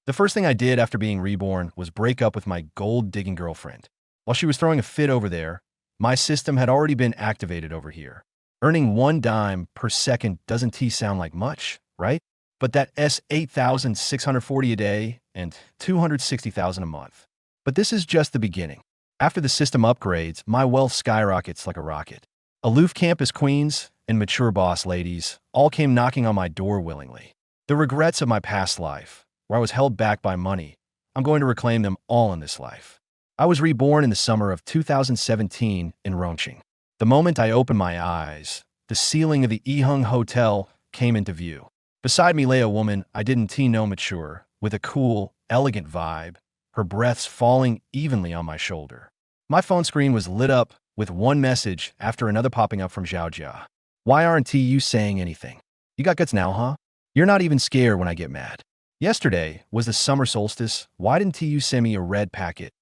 The first thing I did after being reborn was break up with my gold-digging girlfriend. While she was throwing a fit over there, my system had already been activated over here. Earning 1 dime per second doesn't sound like much, right? But that S 8,640 a day and 260,000 a month. But this is just the beginning. After the system upgrades, my wealth skyrockets like a rocket. Aloof campus queens and mature boss ladies all came knocking on my door willingly. The regrets of my past life, where I was held back by money, I'm going to reclaim them all in this life. I was reborn in the summer of 2017 in Rongqing. The moment I opened my eyes, the ceiling of the Ehung Hotel came into view. Beside me lay a woman I didn't know mature, with a cool, elegant vibe, her breaths falling evenly on my shoulder. My phone screen was lit up with one message after another popping up from Zhao Jia. Why aren't you saying anything? You got guts now, huh? You're not even scared when I get mad. Yesterday was the summer solstice. Why didn't you send me a red packet?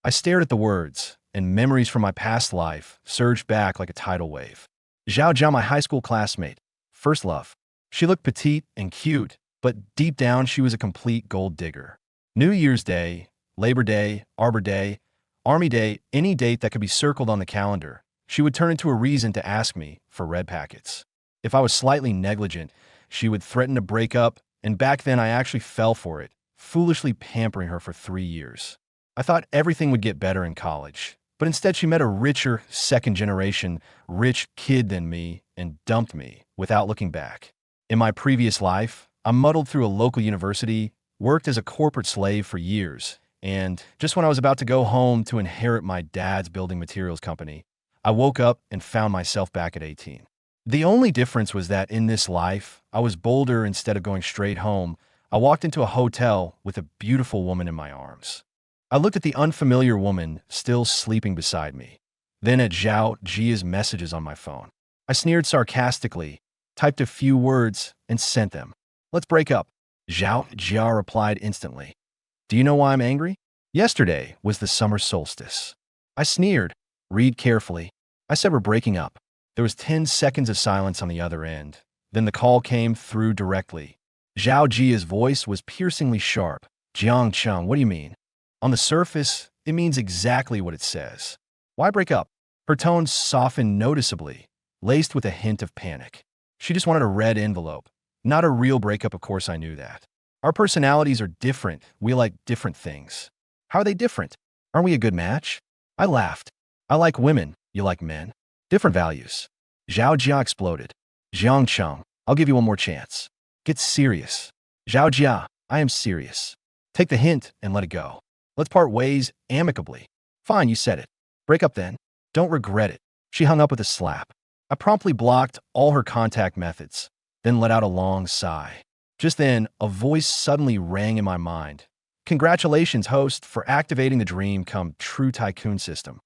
I stared at the words, and memories from my past life surged back like a tidal wave. Zhao Jia, my high school classmate, first love. She looked petite and cute, but deep down she was a complete gold digger. New Year's Day, Labor Day, Arbor Day, Army Day, any date that could be circled on the calendar, she would turn into a reason to ask me for red packets. If I was slightly negligent, she would threaten to break up, and back then I actually fell for it, foolishly pampering her for 3 years. I thought everything would get better in college, but instead she met a richer, second-generation, rich kid than me and dumped me without looking back. In my previous life, I muddled through a local university, worked as a corporate slave for years, and just when I was about to go home to inherit my dad's building materials company, I woke up and found myself back at 18. The only difference was that in this life, I was bolder. Instead of going straight home, I walked into a hotel with a beautiful woman in my arms. I looked at the unfamiliar woman still sleeping beside me, then at Zhao Jia's messages on my phone. I sneered sarcastically, typed a few words, and sent them. Let's break up. Zhao Jia replied instantly. Do you know why I'm angry? Yesterday was the summer solstice. I sneered. Read carefully. I said we're breaking up. There was 10 seconds of silence on the other end. Then the call came through directly. Zhao Jia's voice was piercingly sharp. Jiang Cheng, what do you mean? On the surface, it means exactly what it says. Why break up? Her tone softened noticeably, laced with a hint of panic. She just wanted a red envelope. Not a real breakup, of course I knew that. Our personalities are different. We like different things. How are they different? Aren't we a good match? I laughed. I like women. You like men. Different values. Zhao Jia exploded. Jiang Cheng, I'll give you one more chance. Get serious. Zhao Jia, I am serious. Take the hint and let it go. Let's part ways amicably. Fine, you said it. Break up then. Don't regret it. She hung up with a slap. I promptly blocked all her contact methods, then let out a long sigh. Just then, a voice suddenly rang in my mind. Congratulations, host, for activating the dream come true tycoon system.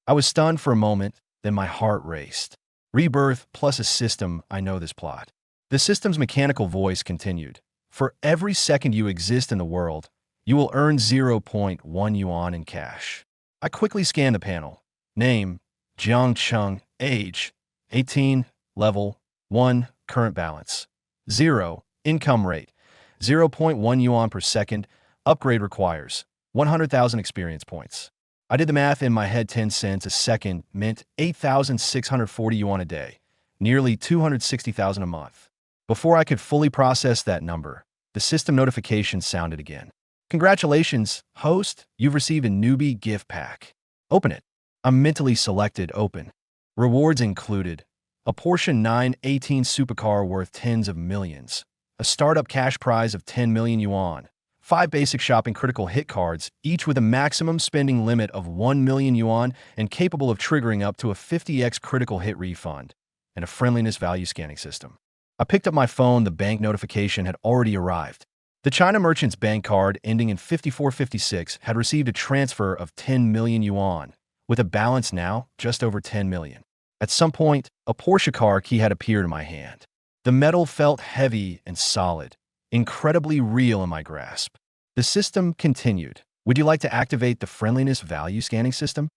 I was stunned for a moment, then my heart raced. Rebirth plus a system, I know this plot. The system's mechanical voice continued. For every second you exist in the world, you will earn 0.1 yuan in cash. I quickly scanned the panel. Name, Jiang Cheng. Age, 18. Level, 1. Current balance, 0. Income rate, 0.1 yuan per second. Upgrade requires 100,000 experience points. I did the math in my head. 10 cents a second meant 8,640 yuan a day, nearly 260,000 a month. Before I could fully process that number, the system notification sounded again. Congratulations, host, you've received a newbie gift pack. Open it. I mentally selected open. Rewards included a Porsche 918 supercar worth tens of millions, a startup cash prize of 10 million yuan, 5 basic shopping critical hit cards, each with a maximum spending limit of 1 million yuan and capable of triggering up to a 50x critical hit refund, and a friendliness value scanning system. I picked up my phone. The bank notification had already arrived. The China Merchants Bank card ending in 5456 had received a transfer of 10 million yuan, with a balance now just over 10 million. At some point, a Porsche car key had appeared in my hand. The metal felt heavy and solid, incredibly real in my grasp. The system continued. Would you like to activate the friendliness value scanning system?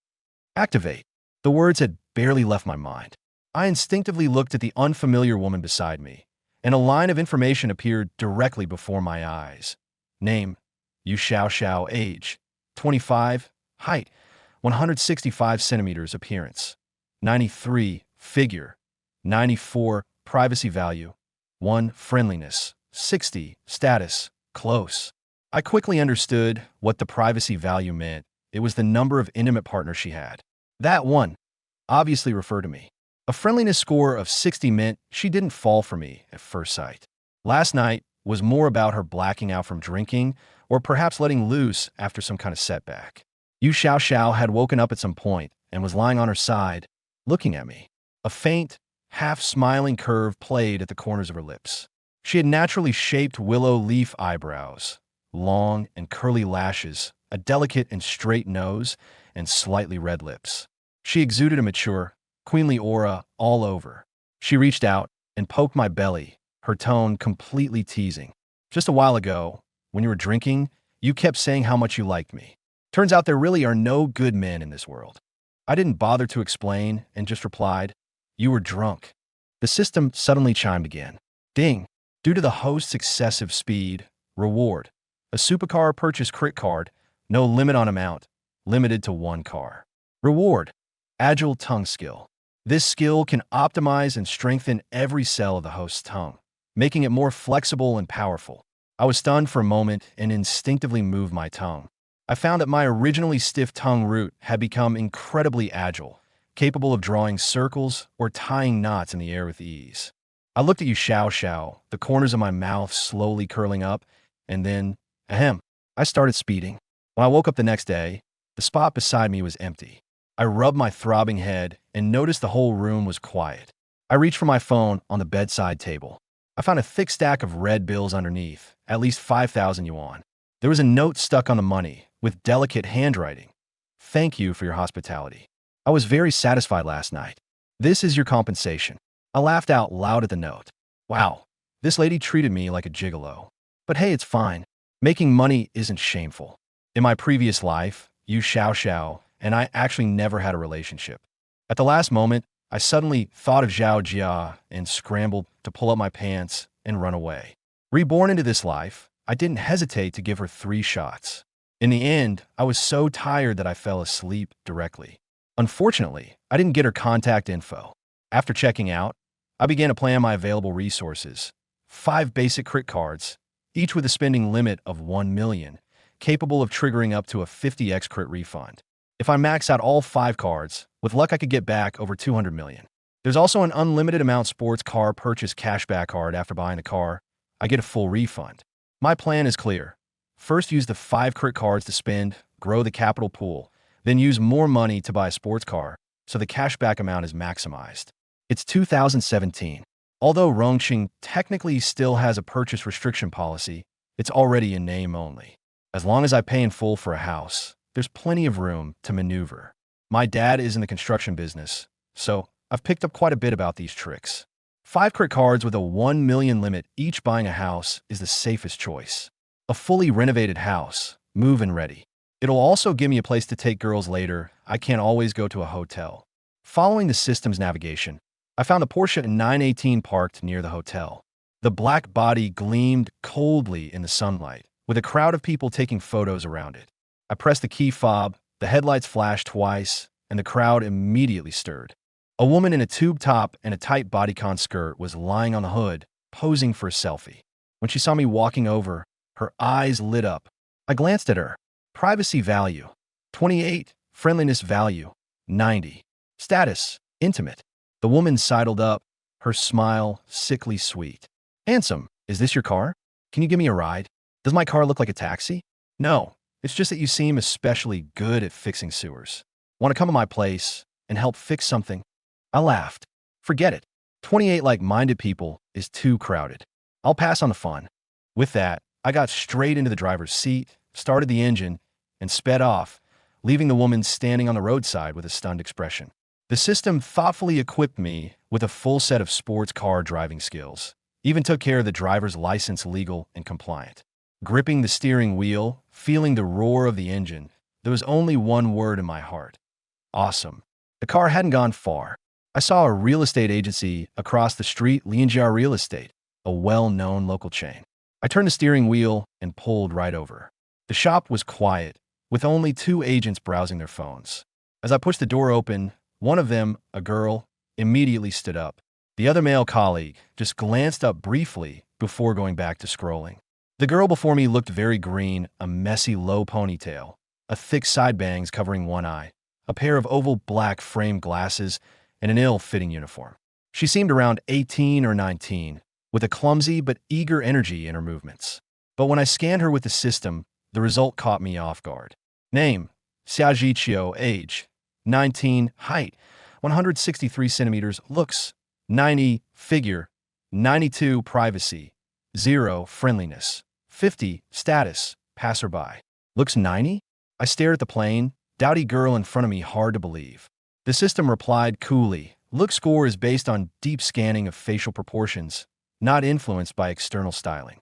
Activate. The words had barely left my mind. I instinctively looked at the unfamiliar woman beside me, and a line of information appeared directly before my eyes. Name, Yu Xiao. Age, 25. Height, 165 centimeters. Appearance, 93. Figure, 94. Privacy value, 1. Friendliness, 60. Status, close. I quickly understood what the privacy value meant. It was the number of intimate partners she had. That one obviously referred to me. A friendliness score of 60 meant she didn't fall for me at first sight. Last night was more about her blacking out from drinking or perhaps letting loose after some kind of setback. Yu Xiao had woken up at some point and was lying on her side, looking at me. A faint, half-smiling curve played at the corners of her lips. She had naturally shaped willow leaf eyebrows, long and curly lashes, a delicate and straight nose, and slightly red lips. She exuded a mature, queenly aura all over. She reached out and poked my belly, her tone completely teasing. Just a while ago, when you were drinking, you kept saying how much you liked me. Turns out there really are no good men in this world. I didn't bother to explain and just replied, "You were drunk." The system suddenly chimed again. Ding. Due to the host's excessive speed, reward. A supercar purchase crit card, no limit on amount, limited to 1 car. Reward. Agile tongue skill. This skill can optimize and strengthen every cell of the host's tongue, making it more flexible and powerful. I was stunned for a moment and instinctively moved my tongue. I found that my originally stiff tongue root had become incredibly agile, capable of drawing circles or tying knots in the air with ease. I looked at Yu Xiao, the corners of my mouth slowly curling up, and then, ahem, I started speeding. When I woke up the next day, the spot beside me was empty. I rubbed my throbbing head and noticed the whole room was quiet. I reached for my phone on the bedside table. I found a thick stack of red bills underneath, at least 5,000 yuan. There was a note stuck on the money, with delicate handwriting. "Thank you for your hospitality. I was very satisfied last night. This is your compensation." I laughed out loud at the note. Wow, this lady treated me like a gigolo. But hey, it's fine. Making money isn't shameful. In my previous life, Yu Xiao and I actually never had a relationship. At the last moment, I suddenly thought of Zhao Jia and scrambled to pull up my pants and run away. Reborn into this life, I didn't hesitate to give her 3 shots. In the end, I was so tired that I fell asleep directly. Unfortunately, I didn't get her contact info. After checking out, I began to plan my available resources. 5 basic crit cards, each with a spending limit of 1 million, capable of triggering up to a 50x crit refund. If I max out all 5 cards, with luck I could get back over 200 million. There's also an unlimited amount sports car purchase cashback card. After buying the car, I get a full refund. My plan is clear. First, use the 5 crit cards to spend, grow the capital pool, then use more money to buy a sports car, so the cashback amount is maximized. It's 2017. Although Rongqing technically still has a purchase restriction policy, it's already in name only. As long as I pay in full for a house, there's plenty of room to maneuver. My dad is in the construction business, so I've picked up quite a bit about these tricks. 5 crit cards with a 1 million limit each buying a house is the safest choice. A fully renovated house, move-in ready. It'll also give me a place to take girls later. I can't always go to a hotel. Following the system's navigation, I found a Porsche 918 parked near the hotel. The black body gleamed coldly in the sunlight, with a crowd of people taking photos around it. I pressed the key fob, the headlights flashed twice, and the crowd immediately stirred. A woman in a tube top and a tight bodycon skirt was lying on the hood, posing for a selfie. When she saw me walking over, her eyes lit up. I glanced at her. Privacy value, 28. Friendliness value, 90. Status, intimate. The woman sidled up, her smile sickly sweet. "Handsome, is this your car? Can you give me a ride? Does my car look like a taxi?" "No, it's just that you seem especially good at fixing sewers. Want to come to my place and help fix something?" I laughed. Forget it. 28 like-minded people is too crowded. I'll pass on the fun. With that, I got straight into the driver's seat, started the engine, and sped off, leaving the woman standing on the roadside with a stunned expression. The system thoughtfully equipped me with a full set of sports car driving skills, even took care of the driver's license legal and compliant. Gripping the steering wheel, feeling the roar of the engine, there was only one word in my heart. Awesome. The car hadn't gone far. I saw a real estate agency across the street, Lianjia Real Estate, a well-known local chain. I turned the steering wheel and pulled right over. The shop was quiet, with only two agents browsing their phones. As I pushed the door open, one of them, a girl, immediately stood up. The other male colleague just glanced up briefly before going back to scrolling. The girl before me looked very green, a messy low ponytail, a thick side bangs covering one eye, a pair of oval black framed glasses, and an ill-fitting uniform. She seemed around 18 or 19, with a clumsy but eager energy in her movements. But when I scanned her with the system, the result caught me off guard. Name, Xiaojiqiu, age, 19, height, 163 centimeters, looks, 90, figure, 92, privacy, 0, friendliness, 50, status, passerby. Looks 90? I stared at the plain, dowdy girl in front of me hard to believe. The system replied coolly, look score is based on deep scanning of facial proportions, not influenced by external styling.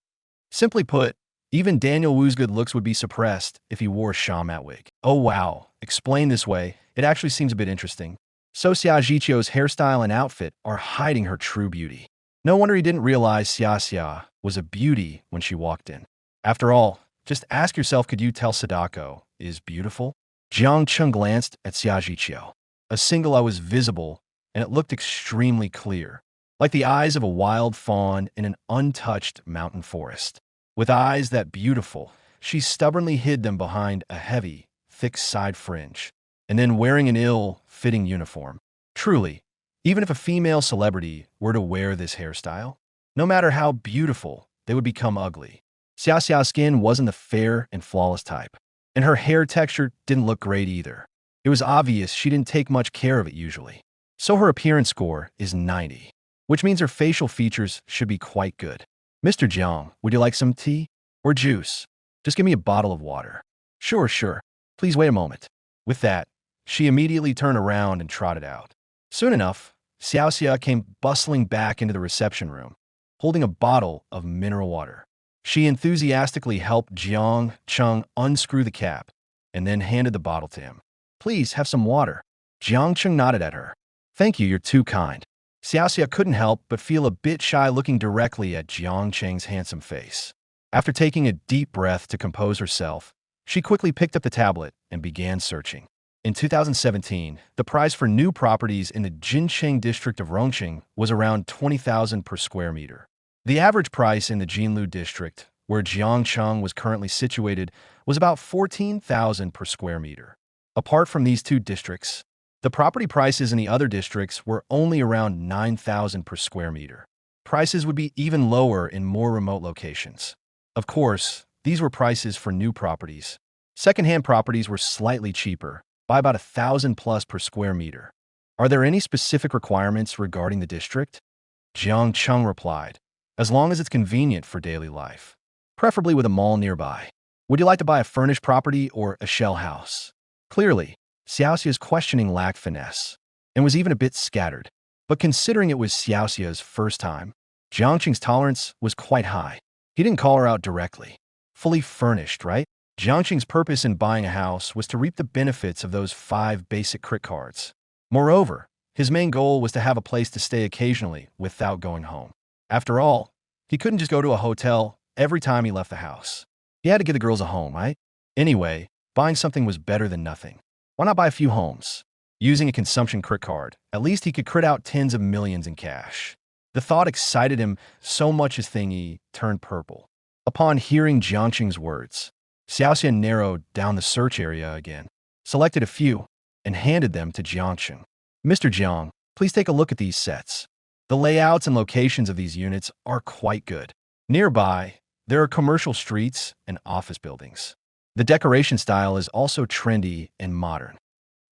Simply put, even Daniel Wu's good looks would be suppressed if he wore a shaman wig. Oh wow, explained this way, it actually seems a bit interesting. So Xiaojiqiu's hairstyle and outfit are hiding her true beauty. No wonder he didn't realize Xia was a beauty when she walked in. After all, just ask yourself, could you tell Sadako is beautiful? Jiang Cheng glanced at Xiaojiqiu. A single eye was visible, and it looked extremely clear, like the eyes of a wild fawn in an untouched mountain forest. With eyes that beautiful, she stubbornly hid them behind a heavy, thick side fringe, and then wearing an ill-fitting uniform. Truly, even if a female celebrity were to wear this hairstyle, no matter how beautiful, they would become ugly. Xiao's skin wasn't the fair and flawless type, and her hair texture didn't look great either. It was obvious she didn't take much care of it usually. So her appearance score is 90, which means her facial features should be quite good. Mr. Jiang, would you like some tea or juice? Just give me a bottle of water. Sure. Please wait a moment. With that, she immediately turned around and trotted out. Soon enough, Xiaoxia came bustling back into the reception room, holding a bottle of mineral water. She enthusiastically helped Jiang Cheng unscrew the cap and then handed the bottle to him. Please have some water. Jiang Cheng nodded at her. Thank you, you're too kind. Xiaoxia couldn't help but feel a bit shy looking directly at Jiang Cheng's handsome face. After taking a deep breath to compose herself, she quickly picked up the tablet and began searching. In 2017, the price for new properties in the Jincheng district of Rongqing was around 20,000 per square meter. The average price in the Jinlu district, where Jiang Cheng was currently situated, was about 14,000 per square meter. Apart from these two districts, the property prices in the other districts were only around 9,000 per square meter. Prices would be even lower in more remote locations. Of course, these were prices for new properties. Second-hand properties were slightly cheaper, by about 1,000 plus per square meter. Are there any specific requirements regarding the district? Jiang Cheng replied, as long as it's convenient for daily life, preferably with a mall nearby. Would you like to buy a furnished property or a shell house? Clearly, Xiaoxia's questioning lacked finesse, and was even a bit scattered. But considering it was Xiaoxia's first time, Jiang Cheng's tolerance was quite high. He didn't call her out directly. Fully furnished, right? Jiang Cheng's purpose in buying a house was to reap the benefits of those 5 basic crit cards. Moreover, his main goal was to have a place to stay occasionally without going home. After all, he couldn't just go to a hotel every time he left the house. He had to give the girls a home, right? Anyway, buying something was better than nothing. Why not buy a few homes? Using a consumption crit card, at least he could crit out tens of millions in cash. The thought excited him so much his thingy turned purple. Upon hearing Jiang Cheng's words, Xiaoxian narrowed down the search area again, selected a few, and handed them to Jiang Cheng. Mr. Jiang, please take a look at these sets. The layouts and locations of these units are quite good. Nearby, there are commercial streets and office buildings. The decoration style is also trendy and modern.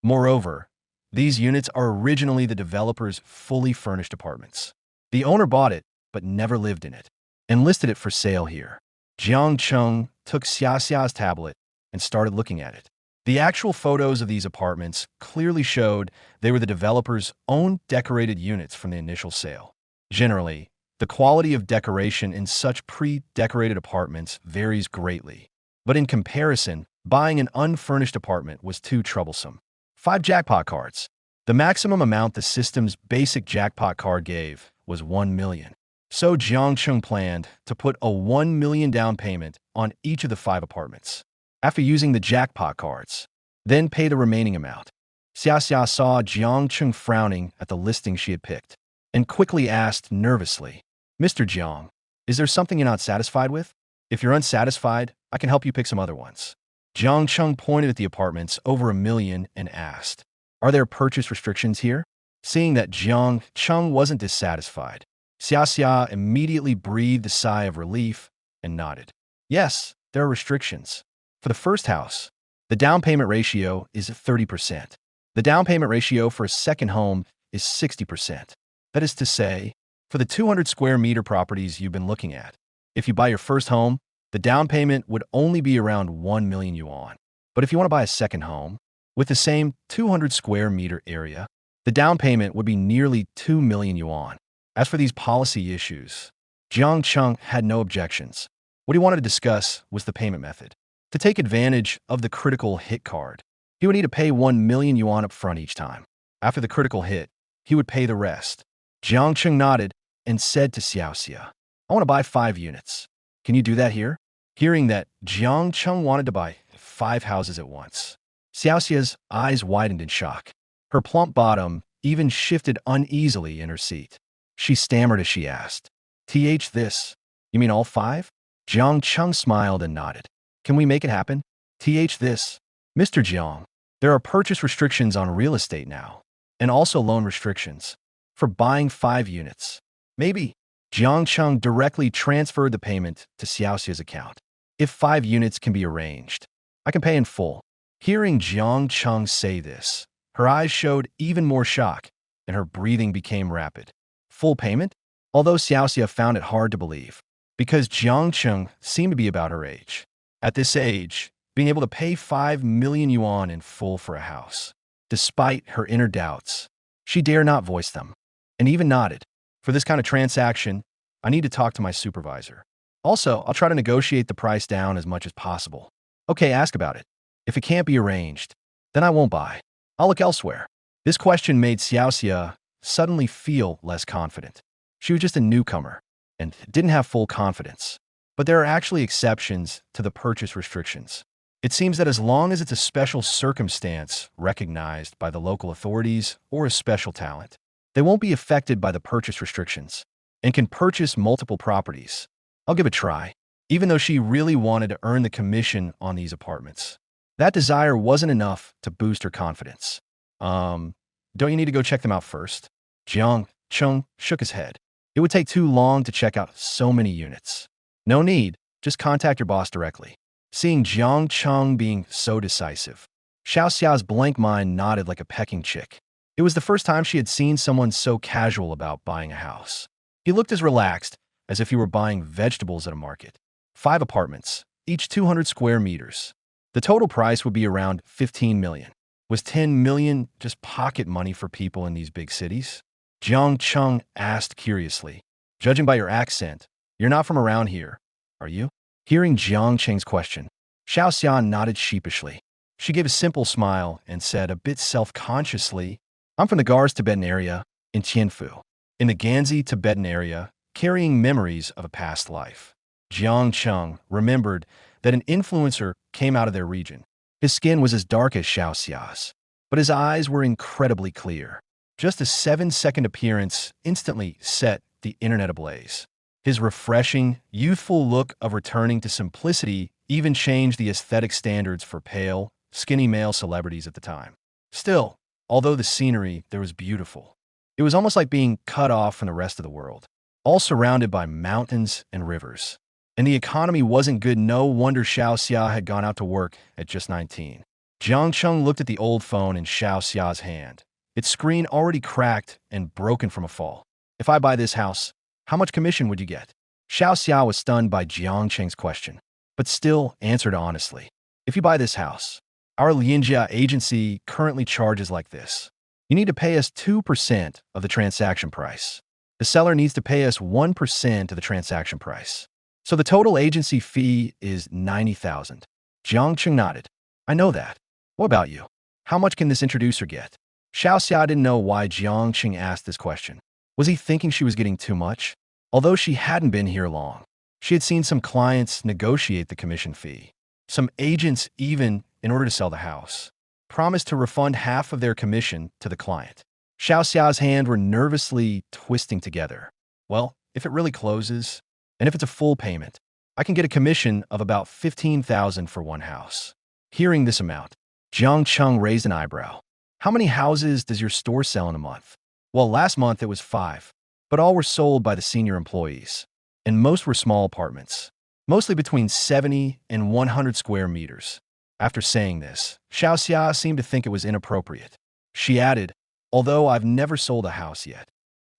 Moreover, these units are originally the developer's fully furnished apartments. The owner bought it, but never lived in it, and listed it for sale here. Jiang Cheng took Xiaoxia's tablet and started looking at it. The actual photos of these apartments clearly showed they were the developer's own decorated units from the initial sale. Generally, the quality of decoration in such pre-decorated apartments varies greatly. But in comparison, buying an unfurnished apartment was too troublesome. 5 jackpot cards. The maximum amount the system's basic jackpot card gave was 1 million. So Jiang Cheng planned to put a 1 million down payment on each of the 5 apartments. After using the jackpot cards, then pay the remaining amount. Xia saw Jiang Cheng frowning at the listing she had picked and quickly asked nervously, Mr. Jiang, is there something you're not satisfied with? If you're unsatisfied, I can help you pick some other ones. Jiang Cheng pointed at the apartments over 1 million and asked, are there purchase restrictions here? Seeing that Jiang Cheng wasn't dissatisfied, Xia immediately breathed a sigh of relief and nodded. Yes, there are restrictions. For the first house, the down payment ratio is 30%. The down payment ratio for a second home is 60%. That is to say, for the 200 square meter properties you've been looking at, if you buy your first home, the down payment would only be around 1 million yuan. But if you want to buy a second home, with the same 200 square meter area, the down payment would be nearly 2 million yuan. As for these policy issues, Jiang Cheng had no objections. What he wanted to discuss was the payment method. To take advantage of the critical hit card, he would need to pay 1 million yuan up front each time. After the critical hit, he would pay the rest. Jiang Cheng nodded and said to Xia, I want to buy 5 units. Can you do that here? Hearing that Jiang Cheng wanted to buy 5 houses at once, Xiaoxia's eyes widened in shock. Her plump bottom even shifted uneasily in her seat. She stammered as she asked, this? You mean all 5? Jiang Cheng smiled and nodded. Can we make it happen? This? Mr. Jiang, there are purchase restrictions on real estate now, and also loan restrictions for buying 5 units. Maybe. Jiang Cheng directly transferred the payment to Xiaoxia's account. If 5 units can be arranged, I can pay in full. Hearing Jiang Cheng say this, her eyes showed even more shock, and her breathing became rapid. Full payment? Although Xiaoxia found it hard to believe, because Jiang Cheng seemed to be about her age. At this age, being able to pay 5 million yuan in full for a house. Despite her inner doubts, she dared not voice them, and even nodded. For this kind of transaction, I need to talk to my supervisor. Also, I'll try to negotiate the price down as much as possible. Okay, ask about it. If it can't be arranged, then I won't buy. I'll look elsewhere. This question made Xiaoxia suddenly feel less confident. She was just a newcomer and didn't have full confidence. But there are actually exceptions to the purchase restrictions. It seems that as long as it's a special circumstance recognized by the local authorities or a special talent, they won't be affected by the purchase restrictions and can purchase multiple properties. I'll give it a try, even though she really wanted to earn the commission on these apartments. That desire wasn't enough to boost her confidence. Don't you need to go check them out first? Jiang Cheng shook his head. It would take too long to check out so many units. No need, just contact your boss directly. Seeing Jiang Cheng being so decisive, Xiaoxia's blank mind nodded like a pecking chick. It was the first time she had seen someone so casual about buying a house. He looked as relaxed as if he were buying vegetables at a market. 5 apartments, each 200 square meters. The total price would be around 15 million. Was 10 million just pocket money for people in these big cities? Jiang Cheng asked curiously. Judging by your accent, you're not from around here, are you? Hearing Jiang Cheng's question, Xiaoxia nodded sheepishly. She gave a simple smile and said a bit self-consciously, I'm from the Gars Tibetan area in Tianfu, in the Ganzi Tibetan area, carrying memories of a past life. Jiang Cheng remembered that an influencer came out of their region. His skin was as dark as Xiaoxia's, but his eyes were incredibly clear. Just a 7-second appearance instantly set the internet ablaze. His refreshing, youthful look of returning to simplicity even changed the aesthetic standards for pale, skinny male celebrities at the time. Still, although the scenery there was beautiful, it was almost like being cut off from the rest of the world, all surrounded by mountains and rivers. And the economy wasn't good. No wonder Xiaoxia had gone out to work at just 19. Jiang Cheng looked at the old phone in Xiaoxia's hand, its screen already cracked and broken from a fall. If I buy this house, how much commission would you get? Xiaoxia was stunned by Jiang Cheng's question, but still answered honestly. If you buy this house, our Lianjia agency currently charges like this. You need to pay us 2% of the transaction price. The seller needs to pay us 1% of the transaction price. So the total agency fee is 90,000. Jiang Cheng nodded. I know that. What about you? How much can this introducer get? Xiaoxia didn't know why Jiang Cheng asked this question. Was he thinking she was getting too much? Although she hadn't been here long, she had seen some clients negotiate the commission fee. Some agents even, in order to sell the house, promised to refund half of their commission to the client. Xiao Xiao's hands were nervously twisting together. Well, if it really closes, and if it's a full payment, I can get a commission of about 15,000 for one house. Hearing this amount, Jiang Cheng raised an eyebrow. How many houses does your store sell in a month? Well, last month it was 5, but all were sold by the senior employees, and most were small apartments, mostly between 70 and 100 square meters. After saying this, Xiao Xia seemed to think it was inappropriate. She added, although I've never sold a house yet.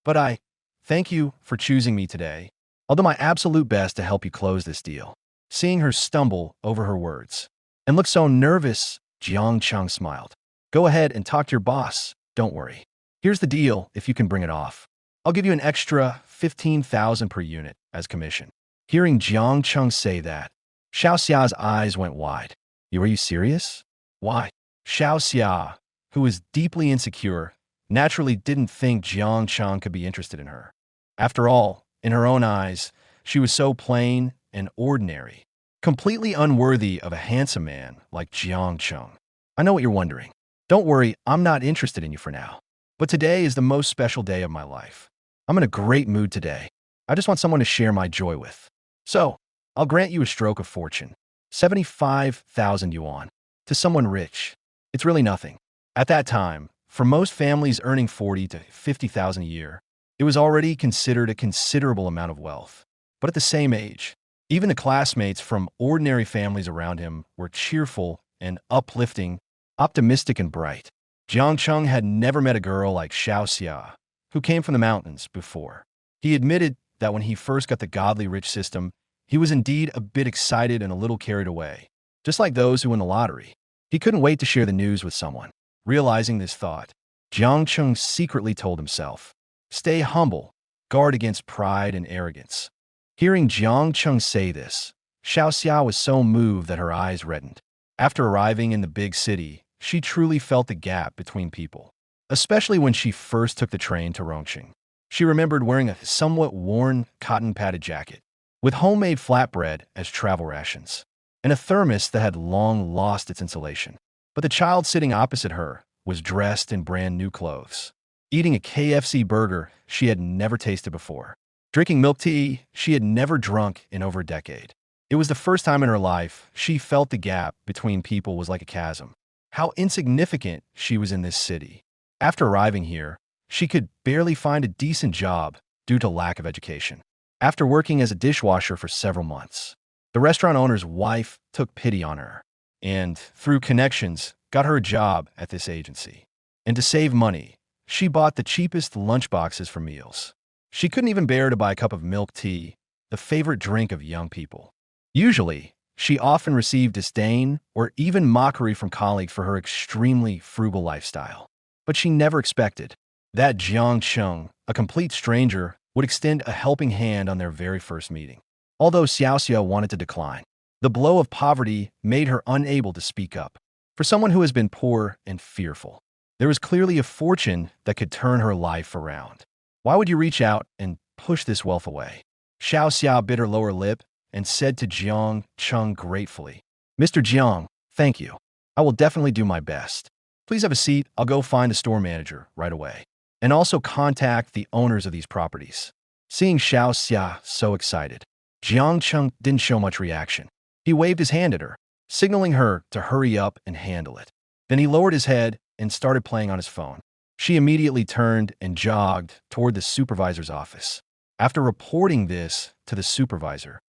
But I thank you for choosing me today. I'll do my absolute best to help you close this deal. Seeing her stumble over her words and look so nervous, Jiang Cheng smiled. Go ahead and talk to your boss. Don't worry. Here's the deal if you can bring it off. I'll give you an extra 15,000 per unit as commission. Hearing Jiang Cheng say that, Xiao Xia's eyes went wide. Are you serious? Why? Xiao Xia, who was deeply insecure, naturally didn't think Jiang Cheng could be interested in her. After all, in her own eyes, she was so plain and ordinary, completely unworthy of a handsome man like Jiang Cheng. I know what you're wondering. Don't worry, I'm not interested in you for now. But today is the most special day of my life. I'm in a great mood today. I just want someone to share my joy with. So, I'll grant you a stroke of fortune. 75,000 yuan. To someone rich, it's really nothing. At that time, for most families earning 40 to 50,000 a year, it was already considered a considerable amount of wealth. But at the same age, even the classmates from ordinary families around him were cheerful and uplifting, optimistic and bright. Jiang Cheng had never met a girl like Xiao Xia, who came from the mountains, before. He admitted that when he first got the godly rich system, he was indeed a bit excited and a little carried away, just like those who win the lottery. He couldn't wait to share the news with someone. Realizing this thought, Jiang Cheng secretly told himself, stay humble, guard against pride and arrogance. Hearing Jiang Cheng say this, Xiao Xia was so moved that her eyes reddened. After arriving in the big city, she truly felt the gap between people, especially when she first took the train to Rongqing. She remembered wearing a somewhat worn cotton-padded jacket, with homemade flatbread as travel rations, and a thermos that had long lost its insulation. But the child sitting opposite her was dressed in brand new clothes, eating a KFC burger she had never tasted before, drinking milk tea she had never drunk in over a decade. It was the first time in her life she felt the gap between people was like a chasm. How insignificant she was in this city. After arriving here, she could barely find a decent job due to lack of education. After working as a dishwasher for several months, the restaurant owner's wife took pity on her and, through connections, got her a job at this agency. And to save money, she bought the cheapest lunchboxes for meals. She couldn't even bear to buy a cup of milk tea, the favorite drink of young people. Usually, she often received disdain or even mockery from colleagues for her extremely frugal lifestyle. But she never expected that Jiang Cheng, a complete stranger, would extend a helping hand on their very first meeting. Although Xiao Xia wanted to decline, the blow of poverty made her unable to speak up. For someone who has been poor and fearful, there was clearly a fortune that could turn her life around. Why would you reach out and push this wealth away? Xiao Xia bit her lower lip and said to Jiang Cheng gratefully, Mr. Jiang, thank you. I will definitely do my best. Please have a seat. I'll go find the store manager right away. And also contact the owners of these properties. Seeing Xiao Xia so excited, Jiang Cheng didn't show much reaction. He waved his hand at her, signaling her to hurry up and handle it. Then he lowered his head and started playing on his phone. She immediately turned and jogged toward the supervisor's office. After reporting this to the supervisor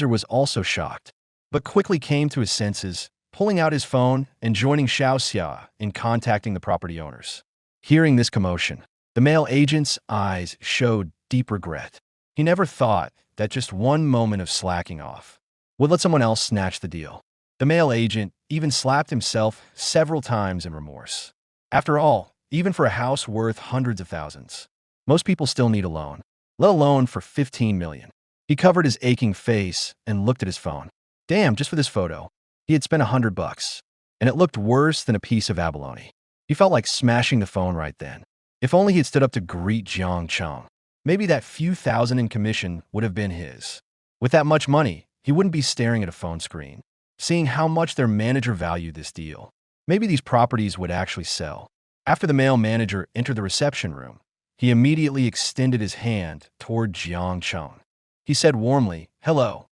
was also shocked, but quickly came to his senses, pulling out his phone and joining Xiao Xia in contacting the property owners. Hearing this commotion, the male agent's eyes showed deep regret. He never thought that just one moment of slacking off would let someone else snatch the deal. The male agent even slapped himself several times in remorse. After all, even for a house worth hundreds of thousands, most people still need a loan, let alone for 15 million. He covered his aching face and looked at his phone. Damn, just for this photo, he had spent $100, and it looked worse than a piece of abalone. He felt like smashing the phone right then. If only he had stood up to greet Jiang Cheng. maybe that few thousand in commission would have been his. With that much money, he wouldn't be staring at a phone screen, seeing how much their manager valued this deal. Maybe these properties would actually sell. After the male manager entered the reception room, he immediately extended his hand toward Jiang Cheng. He said warmly, "Hello,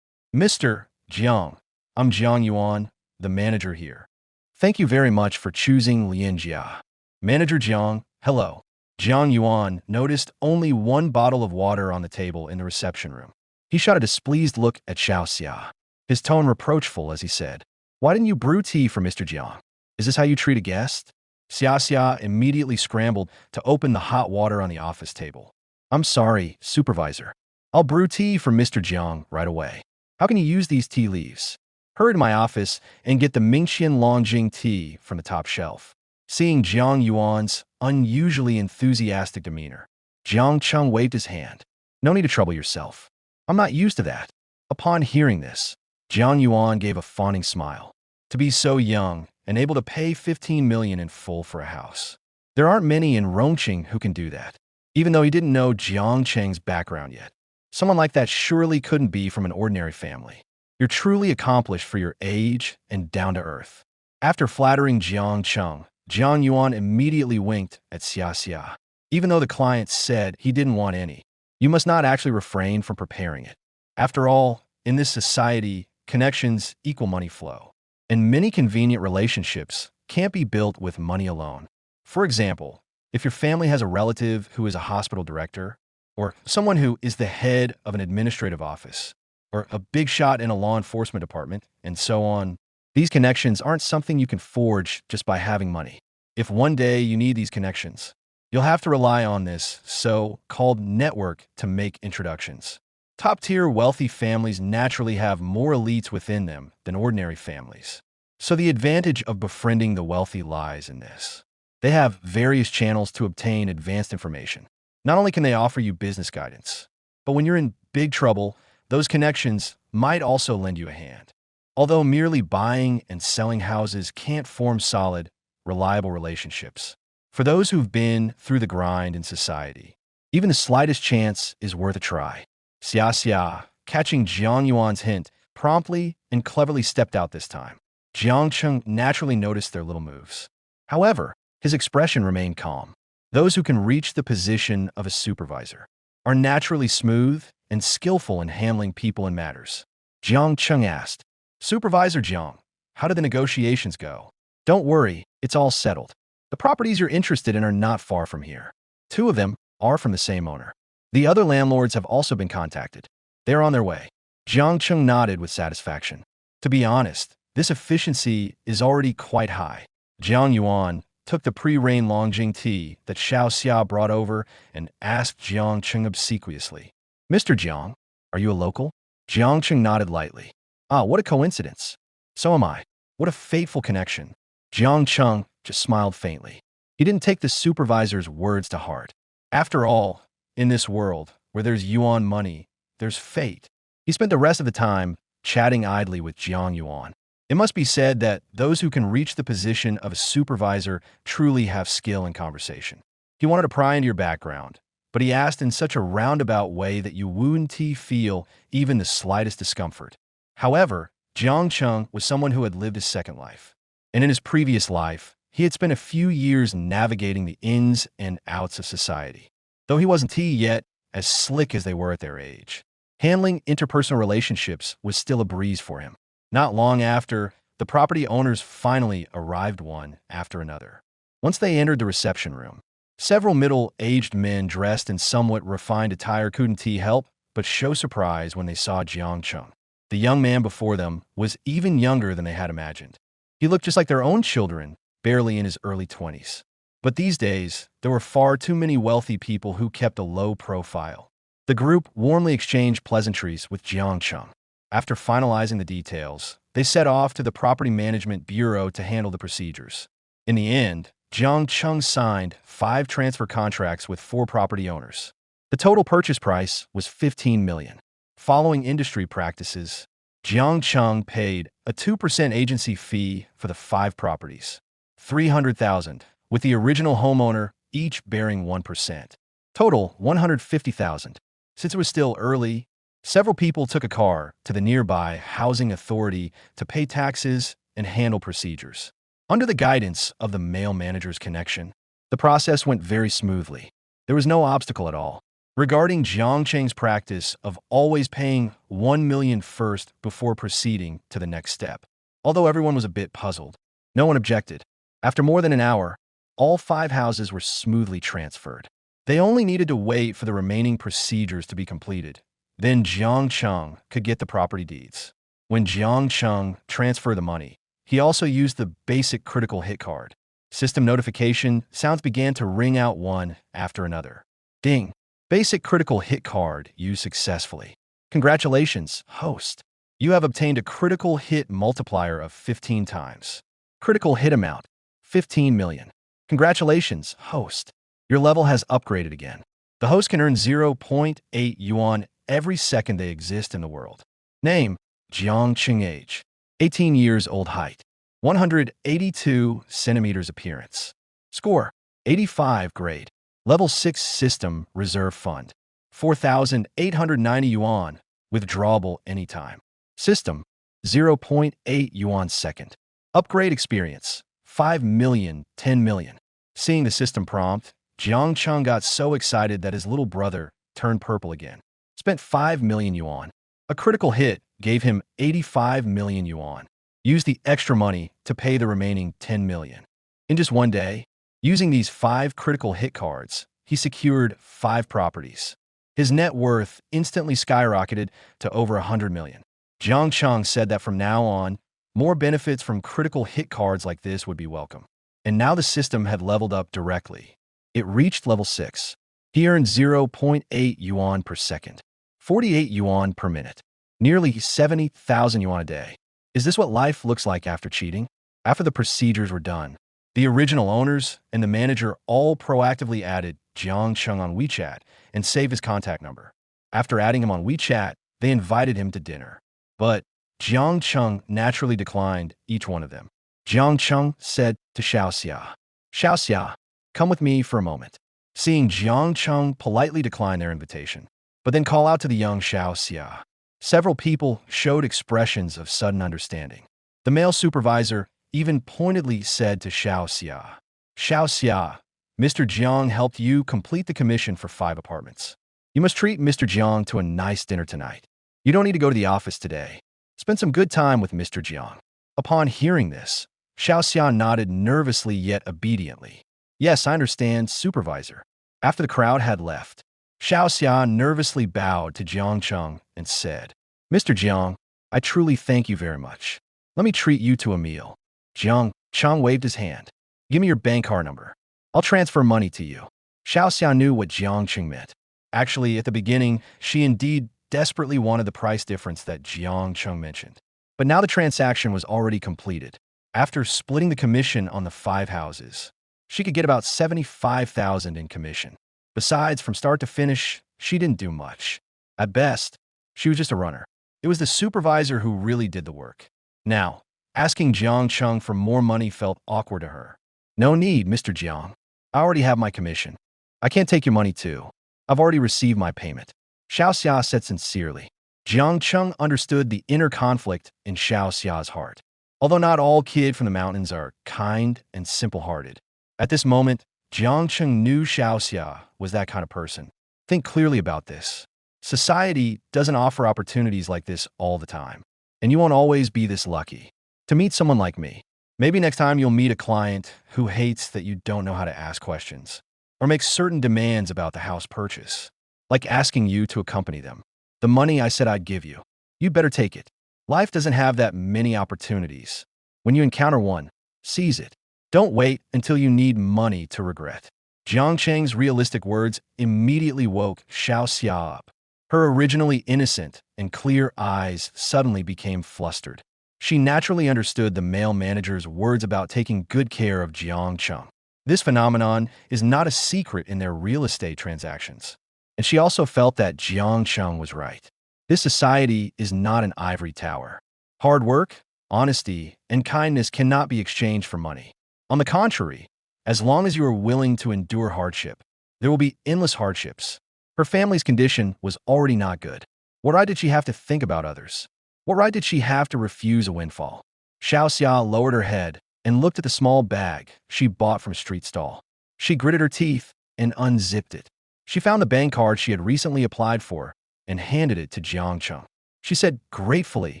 Mr. Jiang. I'm Jiang Yuan, the manager here. Thank you very much for choosing Lian Jia." Manager Jiang, hello. Jiang Yuan noticed only one bottle of water on the table in the reception room. He shot a displeased look at Xiao Xia, his tone reproachful as he said, "Why didn't you brew tea for Mr. Jiang? Is this how you treat a guest?" Xiao Xia immediately scrambled to open the hot water on the office table. "I'm sorry, supervisor. I'll brew tea for Mr. Jiang right away. How can you use these tea leaves? Hurry to my office and get the Mingqian Longjing tea from the top shelf." Seeing Jiang Yuan's unusually enthusiastic demeanor, Jiang Cheng waved his hand. "No need to trouble yourself. I'm not used to that." Upon hearing this, Jiang Yuan gave a fawning smile. To be so young and able to pay 15 million in full for a house. There aren't many in Rongqing who can do that. Even though he didn't know Jiang Cheng's background yet, someone like that surely couldn't be from an ordinary family. You're truly accomplished for your age and down to earth. After flattering Jiang Cheng, Jiang Yuan immediately winked at Xia Xia. Even though the client said he didn't want any, you must not actually refrain from preparing it. After all, in this society, connections equal money flow. And many convenient relationships can't be built with money alone. For example, if your family has a relative who is a hospital director, or someone who is the head of an administrative office, or a big shot in a law enforcement department, and so on, these connections aren't something you can forge just by having money. If one day you need these connections, you'll have to rely on this so-called network to make introductions. Top-tier wealthy families naturally have more elites within them than ordinary families. So the advantage of befriending the wealthy lies in this. They have various channels to obtain advanced information. Not only can they offer you business guidance, but when you're in big trouble, those connections might also lend you a hand. Although merely buying and selling houses can't form solid, reliable relationships. For those who've been through the grind in society, even the slightest chance is worth a try. Xia Xia, catching Jiang Yuan's hint, promptly and cleverly stepped out this time. Jiang Cheng naturally noticed their little moves. However, his expression remained calm. Those who can reach the position of a supervisor are naturally smooth and skillful in handling people and matters. Jiang Cheng asked, "Supervisor Jiang, how did the negotiations go?" "Don't worry, it's all settled. The properties you're interested in are not far from here. 2 of them are from the same owner. The other landlords have also been contacted. They're on their way." Jiang Cheng nodded with satisfaction. To be honest, this efficiency is already quite high. Jiang Yuan took the pre-rain Longjing tea that Xiao Xia brought over and asked Jiang Cheng obsequiously, "Mr. Jiang, are you a local?" Jiang Cheng nodded lightly. "Ah, what a coincidence. So am I. What a fateful connection." Jiang Cheng just smiled faintly. He didn't take the supervisor's words to heart. After all, in this world, where there's yuan money, there's fate. He spent the rest of the time chatting idly with Jiang Yuan. It must be said that those who can reach the position of a supervisor truly have skill in conversation. He wanted to pry into your background, but he asked in such a roundabout way that you wouldn't feel even the slightest discomfort. However, Jiang Cheng was someone who had lived a second life. And in his previous life, he had spent a few years navigating the ins and outs of society. Though he wasn't yet as slick as they were at their age, handling interpersonal relationships was still a breeze for him. Not long after, the property owners finally arrived one after another. Once they entered the reception room, several middle-aged men dressed in somewhat refined attire couldn't help but show surprise when they saw Jiang Cheng. The young man before them was even younger than they had imagined. He looked just like their own children, barely in his early 20s. But these days, there were far too many wealthy people who kept a low profile. The group warmly exchanged pleasantries with Jiang Cheng. After finalizing the details, they set off to the Property Management Bureau to handle the procedures. In the end, Jiang Cheng signed 5 transfer contracts with 4 property owners. The total purchase price was 15 million. Following industry practices, Jiang Cheng paid a 2% agency fee for the 5 properties, 300,000, with the original homeowner each bearing 1%. Total 150,000. Since it was still early, several people took a car to the nearby housing authority to pay taxes and handle procedures. Under the guidance of the mail manager's connection, the process went very smoothly. There was no obstacle at all. Regarding Jiang Cheng's practice of always paying 1 million first before proceeding to the next step, although everyone was a bit puzzled, no one objected. After more than an hour, all 5 houses were smoothly transferred. They only needed to wait for the remaining procedures to be completed. Then Jiang Cheng could get the property deeds. When Jiang Cheng transferred the money, he also used the basic critical hit card. System notification sounds began to ring out one after another. Ding! Basic critical hit card used successfully. Congratulations, host. You have obtained a critical hit multiplier of 15 times. Critical hit amount, 15 million. Congratulations, host. Your level has upgraded again. The host can earn 0.8 yuan every second they exist in the world. Name, Jiang Cheng. Age, 18 years old. Height, 182 centimeters. Appearance. Score, 85. Grade. Level 6 System Reserve Fund, 4,890 yuan, withdrawable anytime. System, 0.8 yuan second. Upgrade experience, 5 million, 10 million. Seeing the system prompt, Jiang Cheng got so excited that his little brother turned purple again. Spent 5 million yuan. A critical hit gave him 85 million yuan. Used the extra money to pay the remaining 10 million. In just one day, using these 5 critical hit cards, he secured 5 properties. His net worth instantly skyrocketed to over 100 million. Jiang Cheng said that from now on, more benefits from critical hit cards like this would be welcome. And now the system had leveled up directly. It reached level 6. He earned 0.8 yuan per second, 48 yuan per minute, nearly 70,000 yuan a day. Is this what life looks like after cheating? After the procedures were done, the original owners and the manager all proactively added Jiang Cheng on WeChat and saved his contact number. After adding him on WeChat, they invited him to dinner. But Jiang Cheng naturally declined each one of them. Jiang Cheng said to Xiaoxia, "Xiaoxia, come with me for a moment." Seeing Jiang Cheng politely decline their invitation, but then call out to the young Xiaoxia, several people showed expressions of sudden understanding. The male supervisor even pointedly said to Xiaoxia, "Xiaoxia, Mr. Jiang helped you complete the commission for 5 apartments. You must treat Mr. Jiang to a nice dinner tonight. You don't need to go to the office today. Spend some good time with Mr. Jiang." Upon hearing this, Xiaoxia nodded nervously yet obediently. "Yes, I understand, supervisor." After the crowd had left, Xiaoxia nervously bowed to Jiang Cheng and said, "Mr. Jiang, I truly thank you very much. Let me treat you to a meal." Jiang Cheng waved his hand. "Give me your bank card number. I'll transfer money to you." Xiaoxia knew what Jiang Cheng meant. Actually, at the beginning, she indeed desperately wanted the price difference that Jiang Cheng mentioned. But now the transaction was already completed. After splitting the commission on the 5 houses, she could get about 75,000 in commission. Besides, from start to finish, she didn't do much. At best, she was just a runner. It was the supervisor who really did the work. Now, asking Jiang Cheng for more money felt awkward to her. "No need, Mr. Jiang. I already have my commission. I can't take your money too. I've already received my payment." Xiaoxia said sincerely. Jiang Cheng understood the inner conflict in Xiaoxia's heart. Although not all kids from the mountains are kind and simple-hearted, at this moment, Jiang Cheng knew Xiaoxia was that kind of person. Think clearly about this. Society doesn't offer opportunities like this all the time, and you won't always be this lucky to meet someone like me. Maybe next time you'll meet a client who hates that you don't know how to ask questions, or makes certain demands about the house purchase, like asking you to accompany them. The money I said I'd give you, you'd better take it. Life doesn't have that many opportunities. When you encounter one, seize it. Don't wait until you need money to regret. Jiang Cheng's realistic words immediately woke Xiaoxia up. Her originally innocent and clear eyes suddenly became flustered. She naturally understood the male manager's words about taking good care of Jiang Cheng. This phenomenon is not a secret in their real estate transactions. And she also felt that Jiang Cheng was right. This society is not an ivory tower. Hard work, honesty, and kindness cannot be exchanged for money. On the contrary, as long as you are willing to endure hardship, There will be endless hardships. Her family's condition was already not good. What right did she have to think about others? What right did she have to refuse a windfall? Xiao Xia lowered her head and looked at the small bag she bought from a street stall. She gritted her teeth and unzipped it. She found the bank card she had recently applied for and handed it to Jiang Cheng. She said gratefully,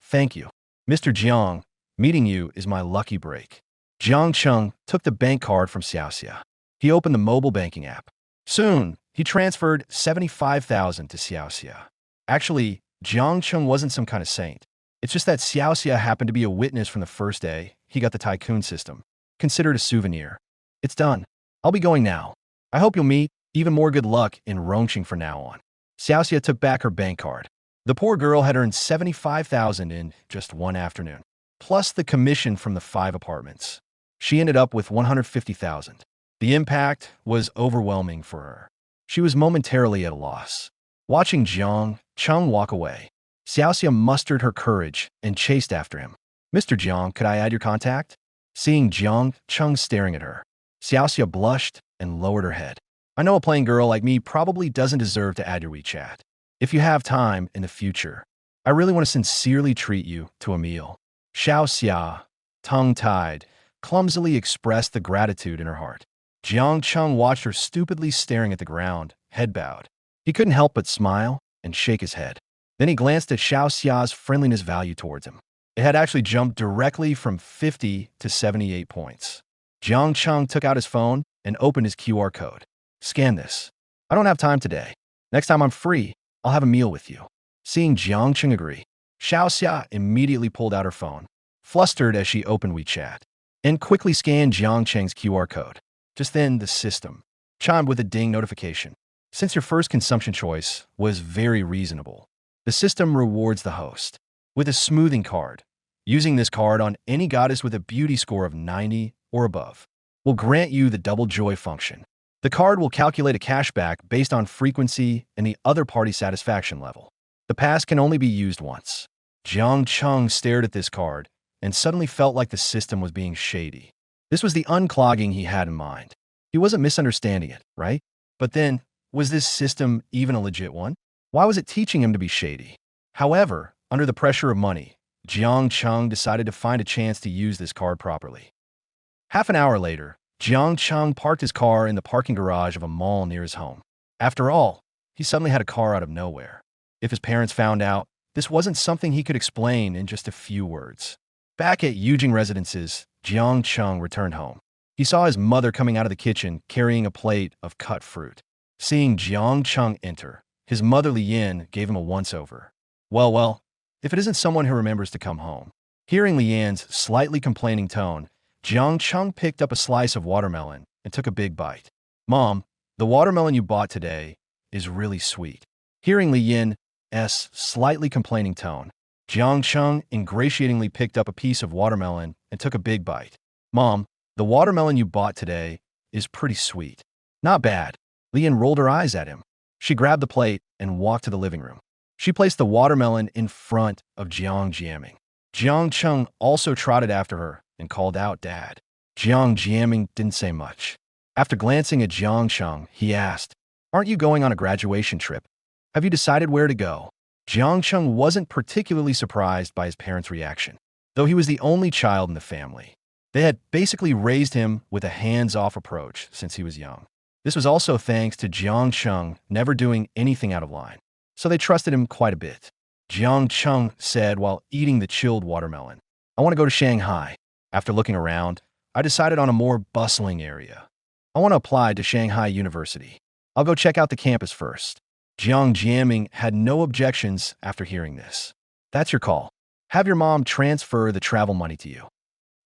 "Thank you. Mr. Jiang, meeting you is my lucky break." Jiang Cheng took the bank card from Xiao Xia. He opened the mobile banking app. Soon, he transferred 75,000 to Xiao Xia. Actually, Jiang Cheng wasn't some kind of saint. It's just that Xiao Xia happened to be a witness from the first day he got the tycoon system. Considered a souvenir. It's done. I'll be going now. I hope you'll meet even more good luck in Rongqing from now on. Xiao Xia took back her bank card. The poor girl had earned 75,000 in just one afternoon, plus the commission from the 5 apartments. She ended up with 150,000. The impact was overwhelming for her. She was momentarily at a loss. Watching Jiang Cheng walk away, Xiao Xia mustered her courage and chased after him. "Mr. Jiang, could I add your contact?" Seeing Jiang Cheng staring at her, Xiao Xia blushed and lowered her head. "I know a plain girl like me probably doesn't deserve to add your WeChat. If you have time in the future, I really want to sincerely treat you to a meal." Xiao Xia, tongue-tied, clumsily expressed the gratitude in her heart. Jiang Cheng watched her stupidly staring at the ground, head bowed. He couldn't help but smile and shake his head. Then he glanced at Xiao Xia's friendliness value towards him. It had actually jumped directly from 50 to 78 points. Jiang Cheng took out his phone and opened his QR code. "Scan this. I don't have time today. Next time I'm free, I'll have a meal with you." Seeing Jiang Cheng agree, Xiao Xia immediately pulled out her phone, flustered as she opened WeChat, and quickly scanned Jiang Cheng's QR code. Just then, the system chimed with a ding notification. "Since your first consumption choice was very reasonable, the system rewards the host with a smoothing card. Using this card on any goddess with a beauty score of 90 or above will grant you the double joy function. The card will calculate a cashback based on frequency and the other party's satisfaction level. The pass can only be used once." Jiang Cheng stared at this card and suddenly felt like the system was being shady. This was the unclogging he had in mind. He wasn't misunderstanding it, right? But then, was this system even a legit one? Why was it teaching him to be shady? However, under the pressure of money, Jiang Cheng decided to find a chance to use this card properly. Half an hour later, Jiang Cheng parked his car in the parking garage of a mall near his home. After all, he suddenly had a car out of nowhere. If his parents found out, this wasn't something he could explain in just a few words. Back at Yujing Residences, Jiang Cheng returned home. He saw his mother coming out of the kitchen carrying a plate of cut fruit. Seeing Jiang Cheng enter, his mother Lian gave him a once-over. Well, if it isn't someone who remembers to come home." Hearing Lian's slightly complaining tone, Jiang Cheng picked up a slice of watermelon and took a big bite. "Mom, the watermelon you bought today is really sweet." Hearing Lian's slightly complaining tone, Jiang Cheng ingratiatingly picked up a piece of watermelon and took a big bite. "Mom, the watermelon you bought today is pretty sweet." "Not bad." Lian rolled her eyes at him. She grabbed the plate and walked to the living room. She placed the watermelon in front of Jiang Jiaming. Jiang Cheng also trotted after her and called out, "Dad." Jiang Jiaming didn't say much. After glancing at Jiang Cheng, he asked, "Aren't you going on a graduation trip? Have you decided where to go?" Jiang Cheng wasn't particularly surprised by his parents' reaction, though he was the only child in the family. They had basically raised him with a hands-off approach since he was young. This was also thanks to Jiang Cheng never doing anything out of line, so they trusted him quite a bit. Jiang Cheng said while eating the chilled watermelon, "I want to go to Shanghai." After looking around, I decided on a more bustling area. "I want to apply to Shanghai University. I'll go check out the campus first." Jiang Jiaming had no objections after hearing this. "That's your call. Have your mom transfer the travel money to you.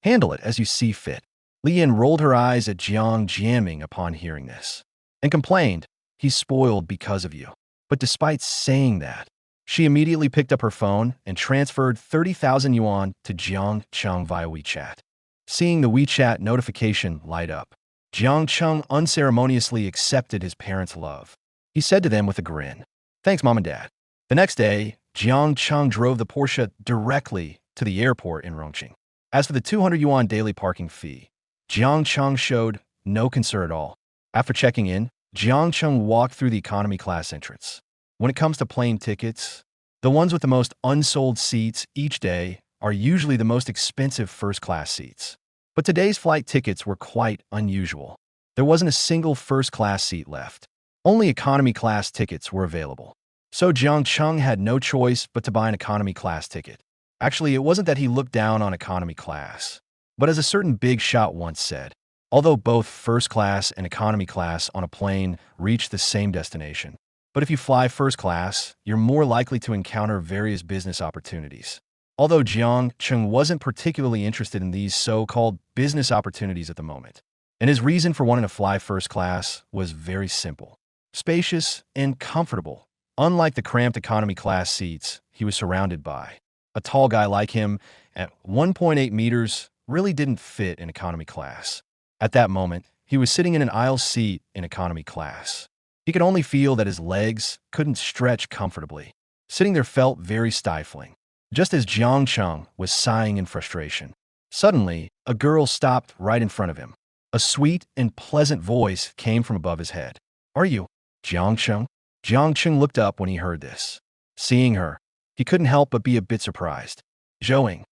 Handle it as you see fit." Lian rolled her eyes at Jiang Jiaming upon hearing this and complained, "He's spoiled because of you." But despite saying that, she immediately picked up her phone and transferred 30,000 yuan to Jiang Cheng via WeChat. Seeing the WeChat notification light up, Jiang Cheng unceremoniously accepted his parents' love. He said to them with a grin, "Thanks, Mom and Dad." The next day, Jiang Cheng drove the Porsche directly to the airport in Rongqing. As for the 200 yuan daily parking fee, Jiang Cheng showed no concern at all. After checking in, Jiang Cheng walked through the economy class entrance. When it comes to plane tickets, the ones with the most unsold seats each day are usually the most expensive first-class seats. But today's flight tickets were quite unusual. There wasn't a single first-class seat left. Only economy class tickets were available. So Jiang Cheng had no choice but to buy an economy class ticket. Actually, it wasn't that he looked down on economy class. But as a certain big shot once said, although both first class and economy class on a plane reach the same destination, but if you fly first class, you're more likely to encounter various business opportunities. Although Jiang Cheng wasn't particularly interested in these so-called business opportunities at the moment, and his reason for wanting to fly first class was very simple: spacious and comfortable. Unlike the cramped economy class seats he was surrounded by, a tall guy like him at 1.8 meters really didn't fit in economy class. At that moment, he was sitting in an aisle seat in economy class. He could only feel that his legs couldn't stretch comfortably. Sitting there felt very stifling. Just as Jiang Cheng was sighing in frustration, suddenly, a girl stopped right in front of him. A sweet and pleasant voice came from above his head. "Are you Jiang Cheng?" Jiang Cheng looked up when he heard this. Seeing her, he couldn't help but be a bit surprised. Zhou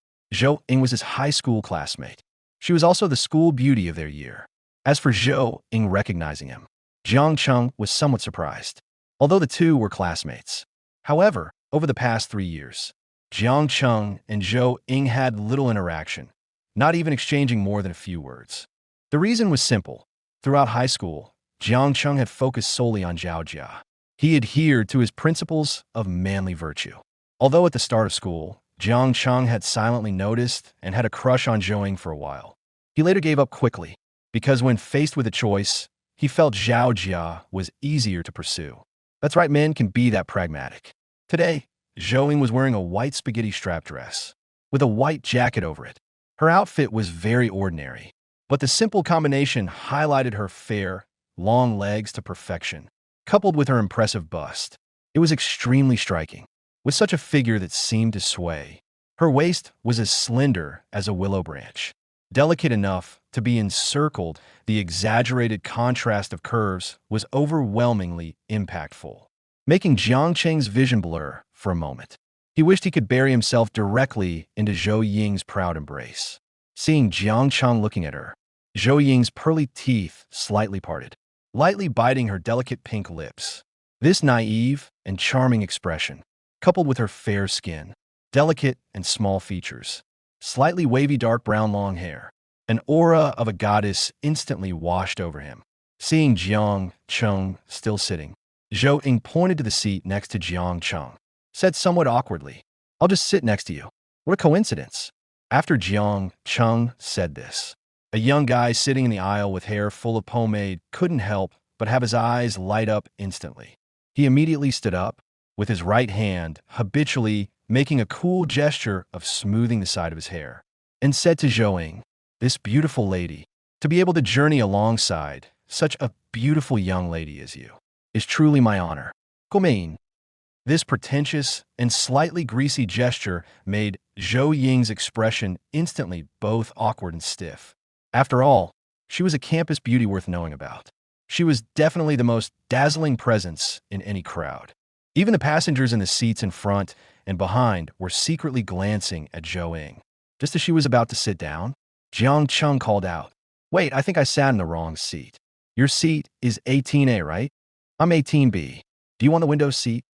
Ying was his high school classmate. She was also the school beauty of their year. As for Zhou Ying recognizing him, Jiang Cheng was somewhat surprised, although the two were classmates. However, over the past 3 years, Jiang Cheng and Zhou Ying had little interaction, not even exchanging more than a few words. The reason was simple. Throughout high school, Jiang Cheng had focused solely on Zhaojia. He adhered to his principles of manly virtue. Although at the start of school, Jiang Cheng had silently noticed and had a crush on Zhou Ying for a while. He later gave up quickly, because when faced with a choice, he felt Zhaojia was easier to pursue. That's right, men can be that pragmatic. Today, Zhou Ying was wearing a white spaghetti strap dress, with a white jacket over it. Her outfit was very ordinary, but the simple combination highlighted her fair, long legs to perfection, coupled with her impressive bust. It was extremely striking, with such a figure that seemed to sway. Her waist was as slender as a willow branch, delicate enough to be encircled. The exaggerated contrast of curves was overwhelmingly impactful, making Jiang Cheng's vision blur for a moment. He wished he could bury himself directly into Zhou Ying's proud embrace. Seeing Jiang Cheng looking at her, Zhou Ying's pearly teeth slightly parted, lightly biting her delicate pink lips. This naive and charming expression, coupled with her fair skin, delicate and small features, slightly wavy dark brown long hair, an aura of a goddess instantly washed over him. Seeing Jiang Cheng still sitting, Zhou Ying pointed to the seat next to Jiang Cheng, said somewhat awkwardly, "I'll just sit next to you." What a coincidence. After Jiang Cheng said this, a young guy sitting in the aisle with hair full of pomade couldn't help but have his eyes light up instantly. He immediately stood up, with his right hand habitually making a cool gesture of smoothing the side of his hair, and said to Zhou Ying, "This beautiful lady, to be able to journey alongside such a beautiful young lady as you, is truly my honor." Gomein. This pretentious and slightly greasy gesture made Zhou Ying's expression instantly both awkward and stiff. After all, she was a campus beauty worth knowing about. She was definitely the most dazzling presence in any crowd. Even the passengers in the seats in front and behind were secretly glancing at Zhou Ying. Just as she was about to sit down, Jiang Cheng called out, "Wait, I think I sat in the wrong seat. Your seat is 18A, right? I'm 18B. Do you want the window seat?"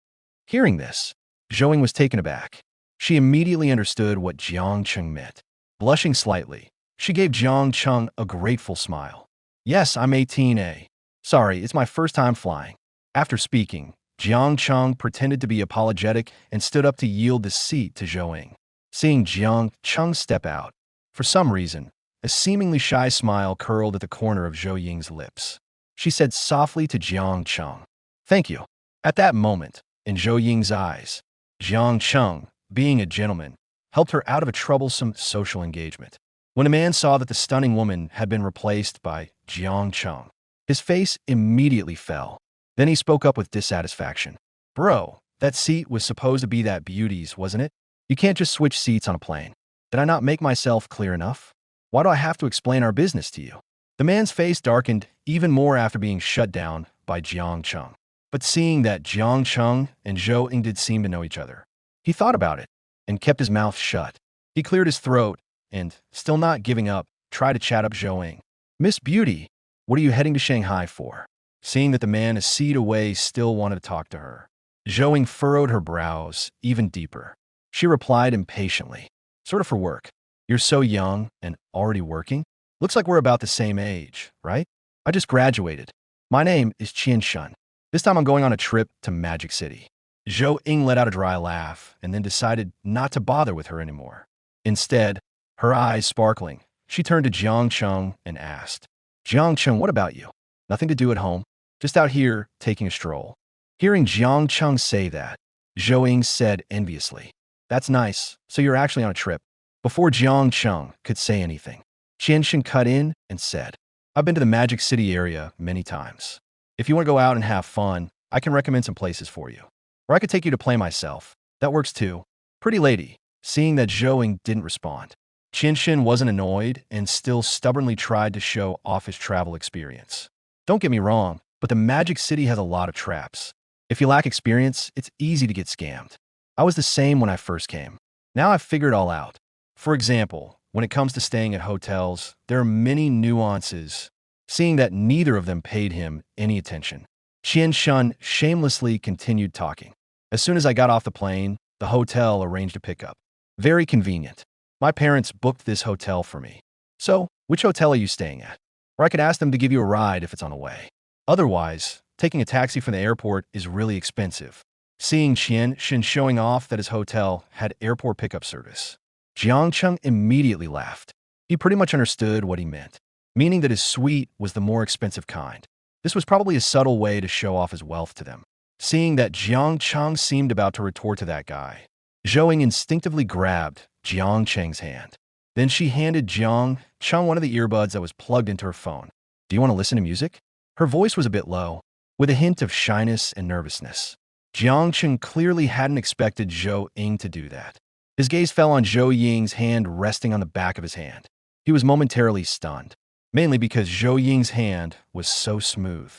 Hearing this, Zhou Ying was taken aback. She immediately understood what Jiang Cheng meant. Blushing slightly, she gave Jiang Cheng a grateful smile. "Yes, I'm 18A. Sorry, it's my first time flying." After speaking, Jiang Cheng pretended to be apologetic and stood up to yield the seat to Zhou Ying. Seeing Jiang Cheng step out, for some reason, a seemingly shy smile curled at the corner of Zhou Ying's lips. She said softly to Jiang Cheng, "Thank you." At that moment, in Zhou Ying's eyes, Jiang Cheng, being a gentleman, helped her out of a troublesome social engagement. When a man saw that the stunning woman had been replaced by Jiang Cheng, his face immediately fell. Then he spoke up with dissatisfaction. "Bro, that seat was supposed to be that beauty's, wasn't it? You can't just switch seats on a plane. Did I not make myself clear enough? Why do I have to explain our business to you?" The man's face darkened even more after being shut down by Jiang Cheng. But seeing that Jiang Cheng and Zhou Ying did seem to know each other, he thought about it and kept his mouth shut. He cleared his throat and, still not giving up, tried to chat up Zhou Ying. "Miss Beauty, what are you heading to Shanghai for?" Seeing that the man a seat away still wanted to talk to her, Zhou Ying furrowed her brows even deeper. She replied impatiently, "Sort of for work. You're so young and already working? Looks like we're about the same age, right? I just graduated. My name is Qian Shun. This time I'm going on a trip to Magic City." Zhou Ying let out a dry laugh and then decided not to bother with her anymore. Instead, her eyes sparkling, she turned to Jiang Cheng and asked, "Jiang Cheng, what about you? Nothing to do at home? Just out here taking a stroll?" Hearing Jiang Cheng say that, Zhou Ying said enviously, "That's nice, so you're actually on a trip." Before Jiang Cheng could say anything, Qian Shen cut in and said, "I've been to the Magic City area many times. If you want to go out and have fun, I can recommend some places for you. Or I could take you to play myself. That works too." Pretty lady, seeing that Zhou Ying didn't respond, Qian Shen wasn't annoyed and still stubbornly tried to show off his travel experience. "Don't get me wrong, but the Magic City has a lot of traps. If you lack experience, it's easy to get scammed. I was the same when I first came. Now I've figured it all out. For example, when it comes to staying at hotels, there are many nuances." Seeing that neither of them paid him any attention, Qian Shun shamelessly continued talking. "As soon as I got off the plane, the hotel arranged a pickup. Very convenient. My parents booked this hotel for me. So, which hotel are you staying at? Or I could ask them to give you a ride if it's on the way. Otherwise, taking a taxi from the airport is really expensive." Seeing Qian Shen showing off that his hotel had airport pickup service, Jiang Cheng immediately laughed. He pretty much understood what he meant, meaning that his suite was the more expensive kind. This was probably a subtle way to show off his wealth to them. Seeing that Jiang Cheng seemed about to retort to that guy, Zhou Ying instinctively grabbed Jiang Cheng's hand. Then she handed Jiang Cheng one of the earbuds that was plugged into her phone. "Do you want to listen to music?" Her voice was a bit low, with a hint of shyness and nervousness. Jiang Cheng clearly hadn't expected Zhou Ying to do that. His gaze fell on Zhou Ying's hand resting on the back of his hand. He was momentarily stunned, mainly because Zhou Ying's hand was so smooth.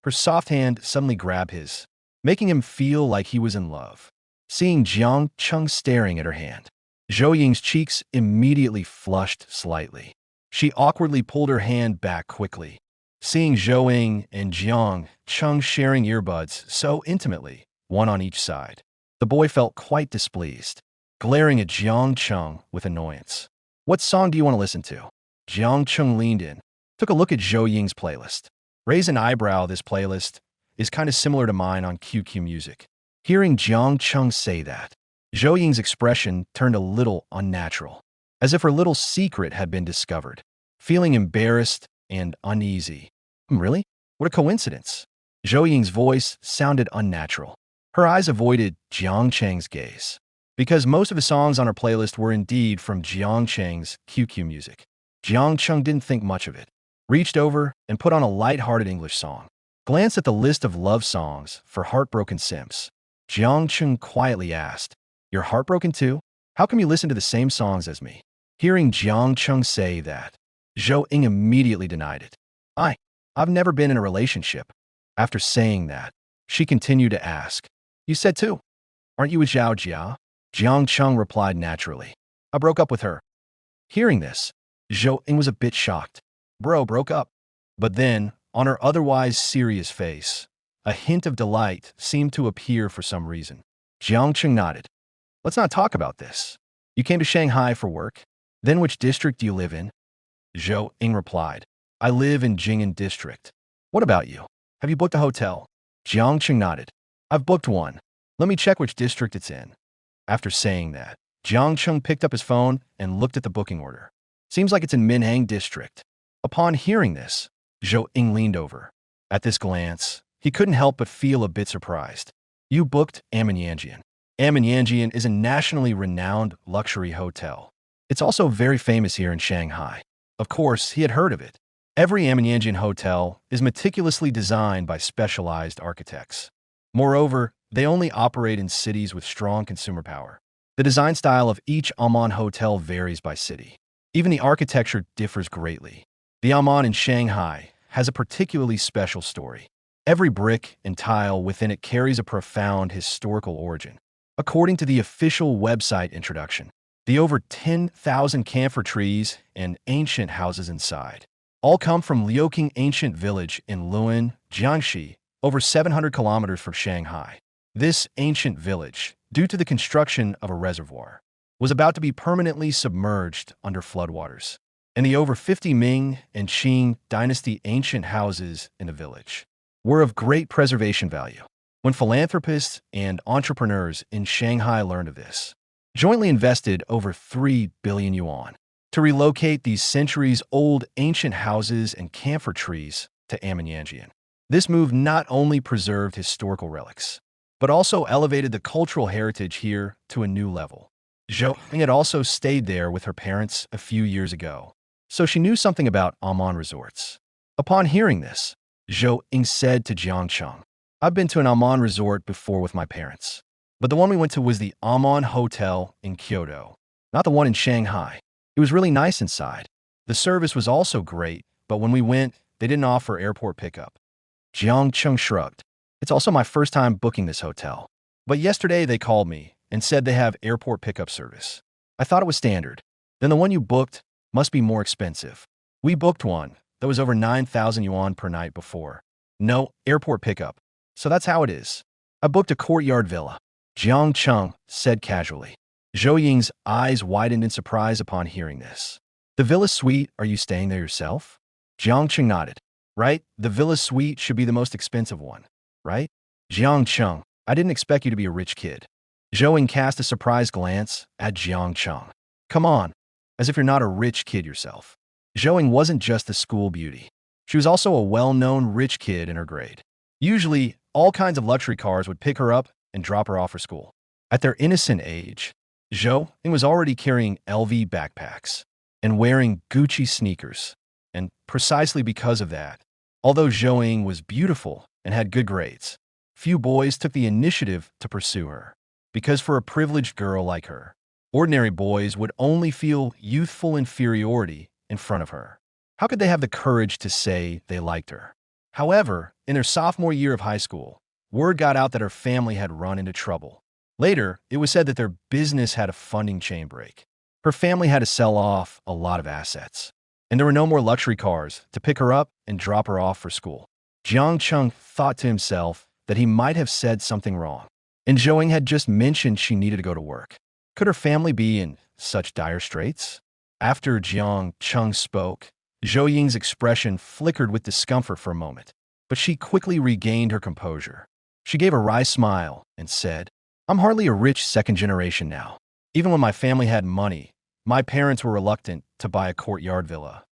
Her soft hand suddenly grabbed his, making him feel like he was in love. Seeing Jiang Cheng staring at her hand, Zhou Ying's cheeks immediately flushed slightly. She awkwardly pulled her hand back quickly. Seeing Zhou Ying and Jiang Cheng sharing earbuds so intimately, one on each side, the boy felt quite displeased, glaring at Jiang Cheng with annoyance. "What song do you want to listen to?" Jiang Cheng leaned in, took a look at Zhou Ying's playlist. Raise an eyebrow. This playlist is kind of similar to mine on QQ Music. Hearing Jiang Cheng say that, Zhou Ying's expression turned a little unnatural, as if her little secret had been discovered. Feeling embarrassed and uneasy. "Really? What a coincidence." Zhou Ying's voice sounded unnatural. Her eyes avoided Jiang Cheng's gaze, because most of the songs on her playlist were indeed from Jiang Cheng's QQ Music. Jiang Cheng didn't think much of it, reached over and put on a light-hearted English song. Glanced at the list of love songs for heartbroken simps. Jiang Cheng quietly asked, "You're heartbroken too? How come you listen to the same songs as me?" Hearing Jiang Cheng say that, Zhou Ying immediately denied it. I've never been in a relationship." After saying that, she continued to ask, "You said too. Aren't you a Zhao Jia?" Jiang Cheng replied naturally, "I broke up with her." Hearing this, Zhou Ying was a bit shocked. "Bro, broke up?" But then, on her otherwise serious face, a hint of delight seemed to appear for some reason. Jiang Cheng nodded. "Let's not talk about this. You came to Shanghai for work? Then which district do you live in?" Zhou Ying replied, "I live in Jing'an district." "What about you? Have you booked a hotel?" Jiang Cheng nodded. "I've booked one. Let me check which district it's in." After saying that, Jiang Cheng picked up his phone and looked at the booking order. "Seems like it's in Minhang district." Upon hearing this, Zhou Ying leaned over. At this glance, he couldn't help but feel a bit surprised. "You booked Aminyanjian." Aminyanjian is a nationally renowned luxury hotel. It's also very famous here in Shanghai. Of course, he had heard of it. Every Aminyanjian hotel is meticulously designed by specialized architects. Moreover, they only operate in cities with strong consumer power. The design style of each Aman hotel varies by city. Even the architecture differs greatly. The Aman in Shanghai has a particularly special story. Every brick and tile within it carries a profound historical origin. According to the official website introduction, the over 10,000 camphor trees and ancient houses inside all come from Liuqing Ancient Village in Luan, Jiangxi, over 700 kilometers from Shanghai. This ancient village, due to the construction of a reservoir, was about to be permanently submerged under floodwaters, and the over 50 Ming and Qing dynasty ancient houses in the village were of great preservation value. When philanthropists and entrepreneurs in Shanghai learned of this, jointly invested over 3 billion yuan to relocate these centuries-old ancient houses and camphor trees to Amenyanjian. This move not only preserved historical relics, but also elevated the cultural heritage here to a new level. Zhou Ying had also stayed there with her parents a few years ago, so she knew something about Aman resorts. Upon hearing this, Zhou Ying said to Jiang Cheng, "I've been to an Aman resort before with my parents, but the one we went to was the Aman Hotel in Kyoto, not the one in Shanghai. It was really nice inside. The service was also great, but when we went, they didn't offer airport pickup." Jiang Cheng shrugged. "It's also my first time booking this hotel. But yesterday they called me and said they have airport pickup service. I thought it was standard. Then the one you booked must be more expensive. We booked one that was over 9,000 yuan per night before. No airport pickup. So that's how it is. I booked a courtyard villa," Jiang Cheng said casually. Zhou Ying's eyes widened in surprise upon hearing this. "The villa suite, are you staying there yourself?" Jiang Cheng nodded. "Right, the villa suite should be the most expensive one, right?" "Jiang Cheng, I didn't expect you to be a rich kid." Zhou Ying cast a surprised glance at Jiang Cheng. "Come on, as if you're not a rich kid yourself." Zhou Ying wasn't just a school beauty. She was also a well-known rich kid in her grade. Usually, all kinds of luxury cars would pick her up and drop her off for school. At their innocent age, Zhou Ying was already carrying LV backpacks and wearing Gucci sneakers. And precisely because of that, although Zhou Ying was beautiful and had good grades, few boys took the initiative to pursue her. Because for a privileged girl like her, ordinary boys would only feel youthful inferiority in front of her. How could they have the courage to say they liked her? However, in her sophomore year of high school, word got out that her family had run into trouble. Later, it was said that their business had a funding chain break. Her family had to sell off a lot of assets, and there were no more luxury cars to pick her up and drop her off for school. Jiang Cheng thought to himself that he might have said something wrong, and Zhou Ying had just mentioned she needed to go to work. Could her family be in such dire straits? After Jiang Cheng spoke, Zhou Ying's expression flickered with discomfort for a moment, but she quickly regained her composure. She gave a wry smile and said, "I'm hardly a rich second generation now. Even when my family had money, my parents were reluctant to buy a courtyard villa."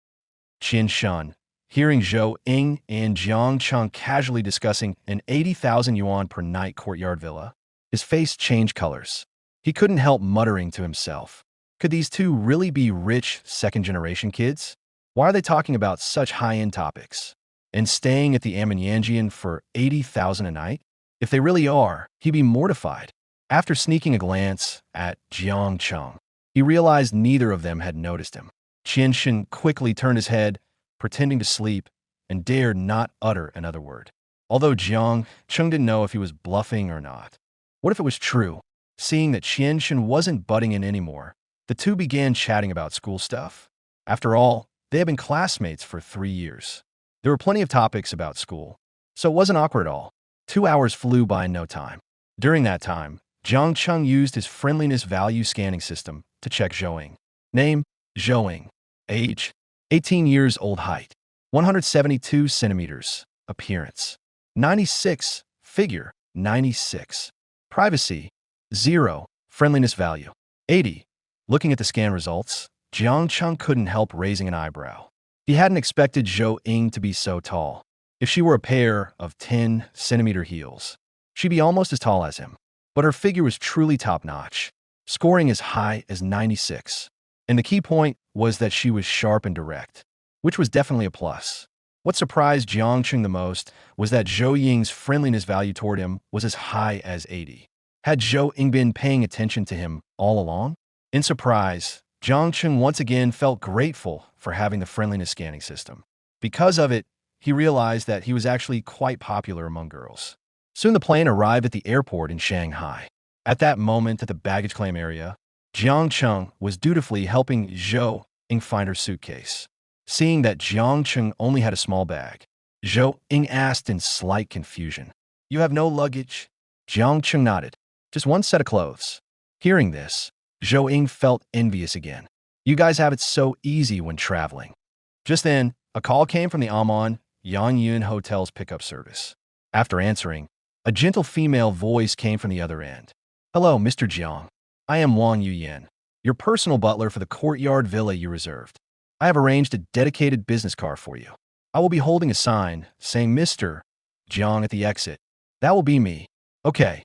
Qin Shun, hearing Zhou Ying and Jiang Cheng casually discussing an 80,000 yuan per night courtyard villa, his face changed colors. He couldn't help muttering to himself, could these two really be rich second-generation kids? Why are they talking about such high-end topics and staying at the Amenyanjian for 80,000 a night? If they really are, he'd be mortified. After sneaking a glance at Jiang Cheng, he realized neither of them had noticed him. Qin Shin quickly turned his head, pretending to sleep, and dared not utter another word. Although Jiang Cheng didn't know if he was bluffing or not. What if it was true? Seeing that Qin Shin wasn't butting in anymore, the two began chatting about school stuff. After all, they had been classmates for 3 years. There were plenty of topics about school, so it wasn't awkward at all. 2 hours flew by in no time. During that time, Jiang Cheng used his friendliness value scanning system to check Zhou Ying. Name, Zhou Ying. Age, 18 years old. Height, 172 centimeters. Appearance, 96. Figure, 96. Privacy, 0. Friendliness value, 80. Looking at the scan results, Jiang Cheng couldn't help raising an eyebrow. He hadn't expected Zhou Ying to be so tall. If she were a pair of 10-centimeter heels, she'd be almost as tall as him. But her figure was truly top-notch, scoring as high as 96. And the key point was that she was sharp and direct, which was definitely a plus. What surprised Jiang Cheng the most was that Zhou Ying's friendliness value toward him was as high as 80. Had Zhou Ying been paying attention to him all along? In surprise, Jiang Cheng once again felt grateful for having the friendliness scanning system. Because of it, he realized that he was actually quite popular among girls. Soon the plane arrived at the airport in Shanghai. At that moment at the baggage claim area, Jiang Cheng was dutifully helping Zhou Ying find her suitcase. Seeing that Jiang Cheng only had a small bag, Zhou Ying asked in slight confusion, "You have no luggage?" Jiang Cheng nodded. "Just one set of clothes." Hearing this, Zhou Ying felt envious again. "You guys have it so easy when traveling." Just then, a call came from the Amman Yangyun Hotel's pickup service. After answering, a gentle female voice came from the other end. "Hello, Mr. Jiang. I am Wang Yuyan, your personal butler for the courtyard villa you reserved. I have arranged a dedicated business car for you. I will be holding a sign saying Mr. Jiang at the exit. That will be me. Okay,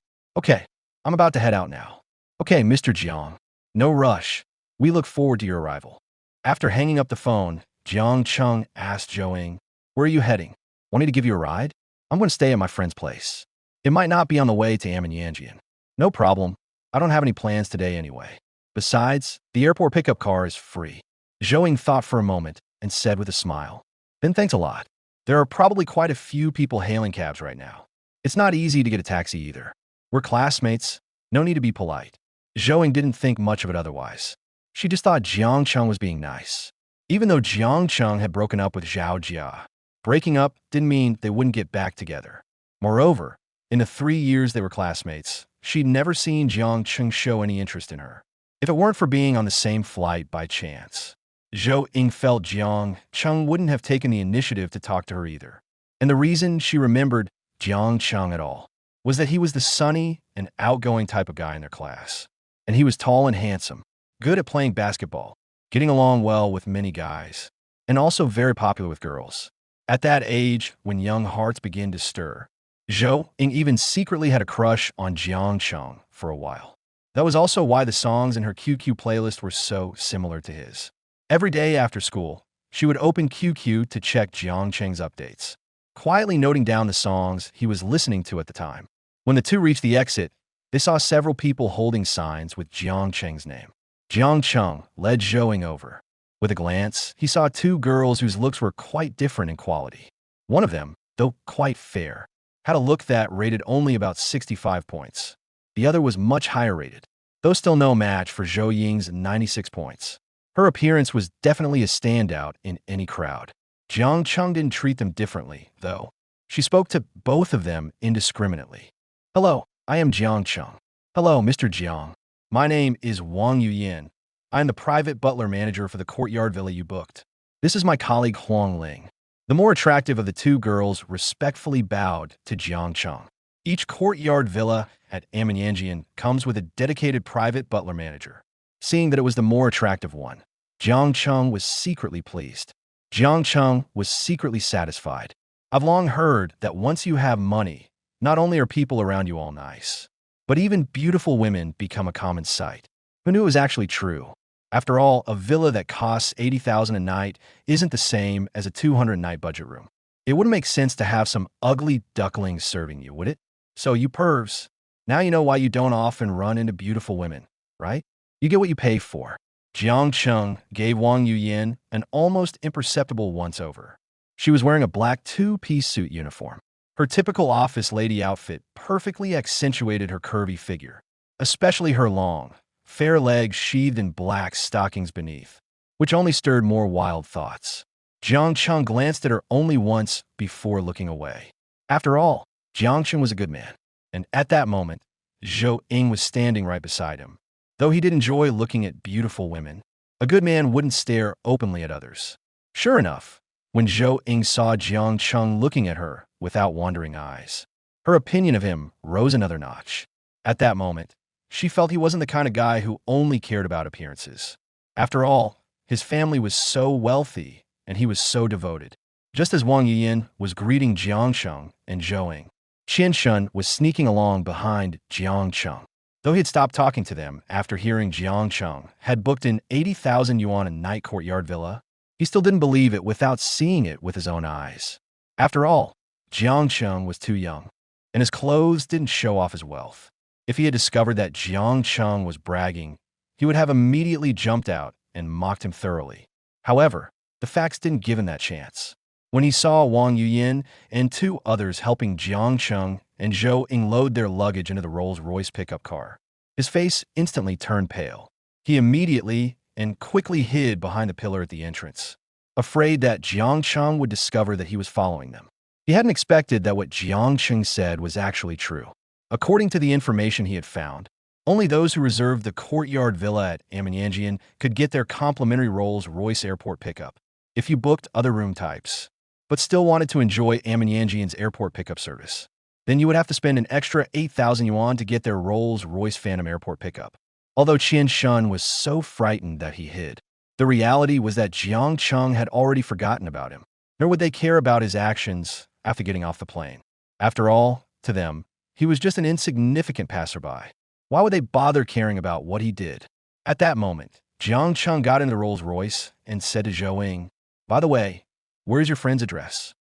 I'm about to head out now. Okay, Mr. Jiang. No rush. We look forward to your arrival." After hanging up the phone, Jiang Cheng asked Zhou Ying, "Where are you heading? Want me to give you a ride? I'm going to stay at my friend's place. It might not be on the way to Yanjian." "No problem. I don't have any plans today anyway. Besides, the airport pickup car is free." Zhou Ying thought for a moment and said with a smile, "Then thanks a lot. There are probably quite a few people hailing cabs right now. It's not easy to get a taxi either. We're classmates. No need to be polite." Zhou Ying didn't think much of it otherwise. She just thought Jiang Cheng was being nice. Even though Jiang Cheng had broken up with Zhao Jia, breaking up didn't mean they wouldn't get back together. Moreover, in the 3 years they were classmates, she'd never seen Jiang Cheng show any interest in her. If it weren't for being on the same flight by chance, Zhou Ying felt Jiang Cheng wouldn't have taken the initiative to talk to her either. And the reason she remembered Jiang Cheng at all was that he was the sunny and outgoing type of guy in their class. And he was tall and handsome, good at playing basketball, getting along well with many guys, and also very popular with girls. At that age, when young hearts begin to stir, Zhou Ying even secretly had a crush on Jiang Cheng for a while. That was also why the songs in her QQ playlist were so similar to his. Every day after school, she would open QQ to check Jiang Cheng's updates, quietly noting down the songs he was listening to at the time. When the two reached the exit, they saw several people holding signs with Jiang Cheng's name. Jiang Cheng led Zhou Ying over. With a glance, he saw two girls whose looks were quite different in quality. One of them, though quite fair, had a look that rated only about 65 points. The other was much higher rated, though still no match for Zhou Ying's 96 points. Her appearance was definitely a standout in any crowd. Jiang Cheng didn't treat them differently, though. She spoke to both of them indiscriminately. "Hello, I am Jiang Cheng." "Hello, Mr. Jiang. My name is Wang Yuyan. I am the private butler manager for the courtyard villa you booked. This is my colleague Huang Ling." The more attractive of the two girls respectfully bowed to Jiang Cheng. Each courtyard villa at Yanjian comes with a dedicated private butler manager. Seeing that it was the more attractive one, Jiang Cheng was secretly pleased. Jiang Cheng was secretly satisfied. "I've long heard that once you have money, not only are people around you all nice, but even beautiful women become a common sight." Who knew it was actually true? After all, a villa that costs $80,000 a night isn't the same as a $200 budget room. It wouldn't make sense to have some ugly ducklings serving you, would it? So you pervs, now you know why you don't often run into beautiful women, right? You get what you pay for. Jiang Cheng gave Wang Yuyan an almost imperceptible once-over. She was wearing a black two-piece suit uniform. Her typical office lady outfit perfectly accentuated her curvy figure, especially her long, fair legs sheathed in black stockings beneath, which only stirred more wild thoughts. Jiang Cheng glanced at her only once before looking away. After all, Jiang Cheng was a good man, and at that moment, Zhou Ying was standing right beside him. Though he did enjoy looking at beautiful women, a good man wouldn't stare openly at others. Sure enough, when Zhou Ying saw Jiang Cheng looking at her without wandering eyes, her opinion of him rose another notch. At that moment, she felt he wasn't the kind of guy who only cared about appearances. After all, his family was so wealthy, and he was so devoted. Just as Wang Yuyan was greeting Jiang Cheng and Zhou Ying, Qian Shun was sneaking along behind Jiang Cheng. Though he had stopped talking to them after hearing Jiang Cheng had booked an 80,000 yuan a night courtyard villa, he still didn't believe it without seeing it with his own eyes. After all, Jiang Cheng was too young, and his clothes didn't show off his wealth. If he had discovered that Jiang Cheng was bragging, he would have immediately jumped out and mocked him thoroughly. However, the facts didn't give him that chance. When he saw Wang Yuyin and two others helping Jiang Cheng and Zhou Ying load their luggage into the Rolls-Royce pickup car, his face instantly turned pale. He immediately and quickly hid behind the pillar at the entrance, afraid that Jiang Cheng would discover that he was following them. He hadn't expected that what Jiang Cheng said was actually true. According to the information he had found, only those who reserved the courtyard villa at Aminyanjian could get their complimentary Rolls-Royce airport pickup. If you booked other room types, but still wanted to enjoy Aminyanjian's airport pickup service, then you would have to spend an extra 8,000 yuan to get their Rolls-Royce Phantom airport pickup. Although Qian Shun was so frightened that he hid, the reality was that Jiang Cheng had already forgotten about him, nor would they care about his actions after getting off the plane. After all, to them, he was just an insignificant passerby. Why would they bother caring about what he did? At that moment, Jiang Cheng got into the Rolls-Royce and said to Zhou Ying, "By the way, where's your friend's address?"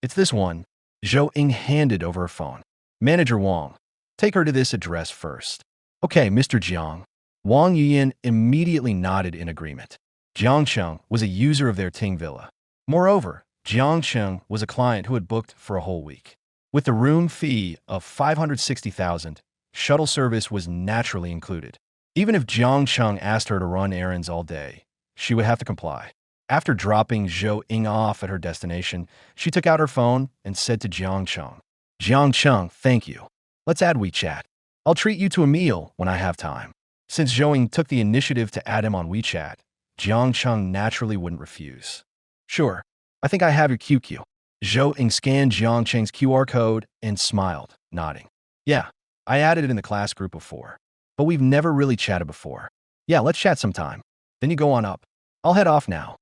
"It's this one." Zhou Ying handed over her phone. "Manager Wang, take her to this address first." "Okay, Mr. Jiang." Wang Yuyin immediately nodded in agreement. Jiang Cheng was a user of their Ting Villa. Moreover, Jiang Cheng was a client who had booked for a whole week. With the room fee of 560,000, shuttle service was naturally included. Even if Jiang Cheng asked her to run errands all day, she would have to comply. After dropping Zhou Ying off at her destination, she took out her phone and said to Jiang Cheng, "Jiang Cheng, thank you. Let's add WeChat. I'll treat you to a meal when I have time." Since Zhou Ying took the initiative to add him on WeChat, Jiang Cheng naturally wouldn't refuse. "Sure, I think I have your QQ." Zhou Ying scanned Jiang Cheng's QR code and smiled, nodding. "Yeah, I added it in the class group before, but we've never really chatted before. Yeah, let's chat sometime. Then you go on up. I'll head off now."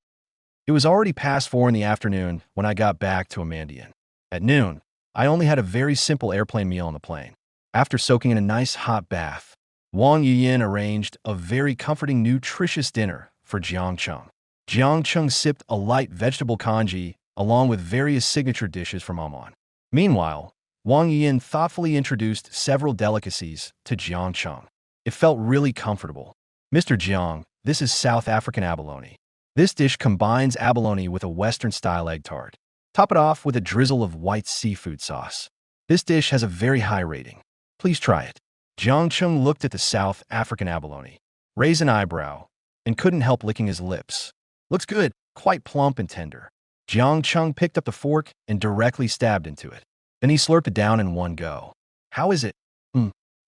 It was already past 4 in the afternoon when I got back to Amandian. At noon, I only had a very simple airplane meal on the plane. After soaking in a nice hot bath, Wang Yuyin arranged a very comforting, nutritious dinner for Jiang Cheng. Jiang Cheng sipped a light vegetable congee along with various signature dishes from Amman. Meanwhile, Wang Yuyin thoughtfully introduced several delicacies to Jiang Cheng. It felt really comfortable. "Mr. Jiang, this is South African abalone. This dish combines abalone with a Western-style egg tart. Top it off with a drizzle of white seafood sauce. This dish has a very high rating. Please try it." Jiang Cheng looked at the South African abalone, raised an eyebrow, and couldn't help licking his lips. "Looks good, quite plump and tender." Jiang Cheng picked up the fork and directly stabbed into it. Then he slurped it down in one go. "How is it?"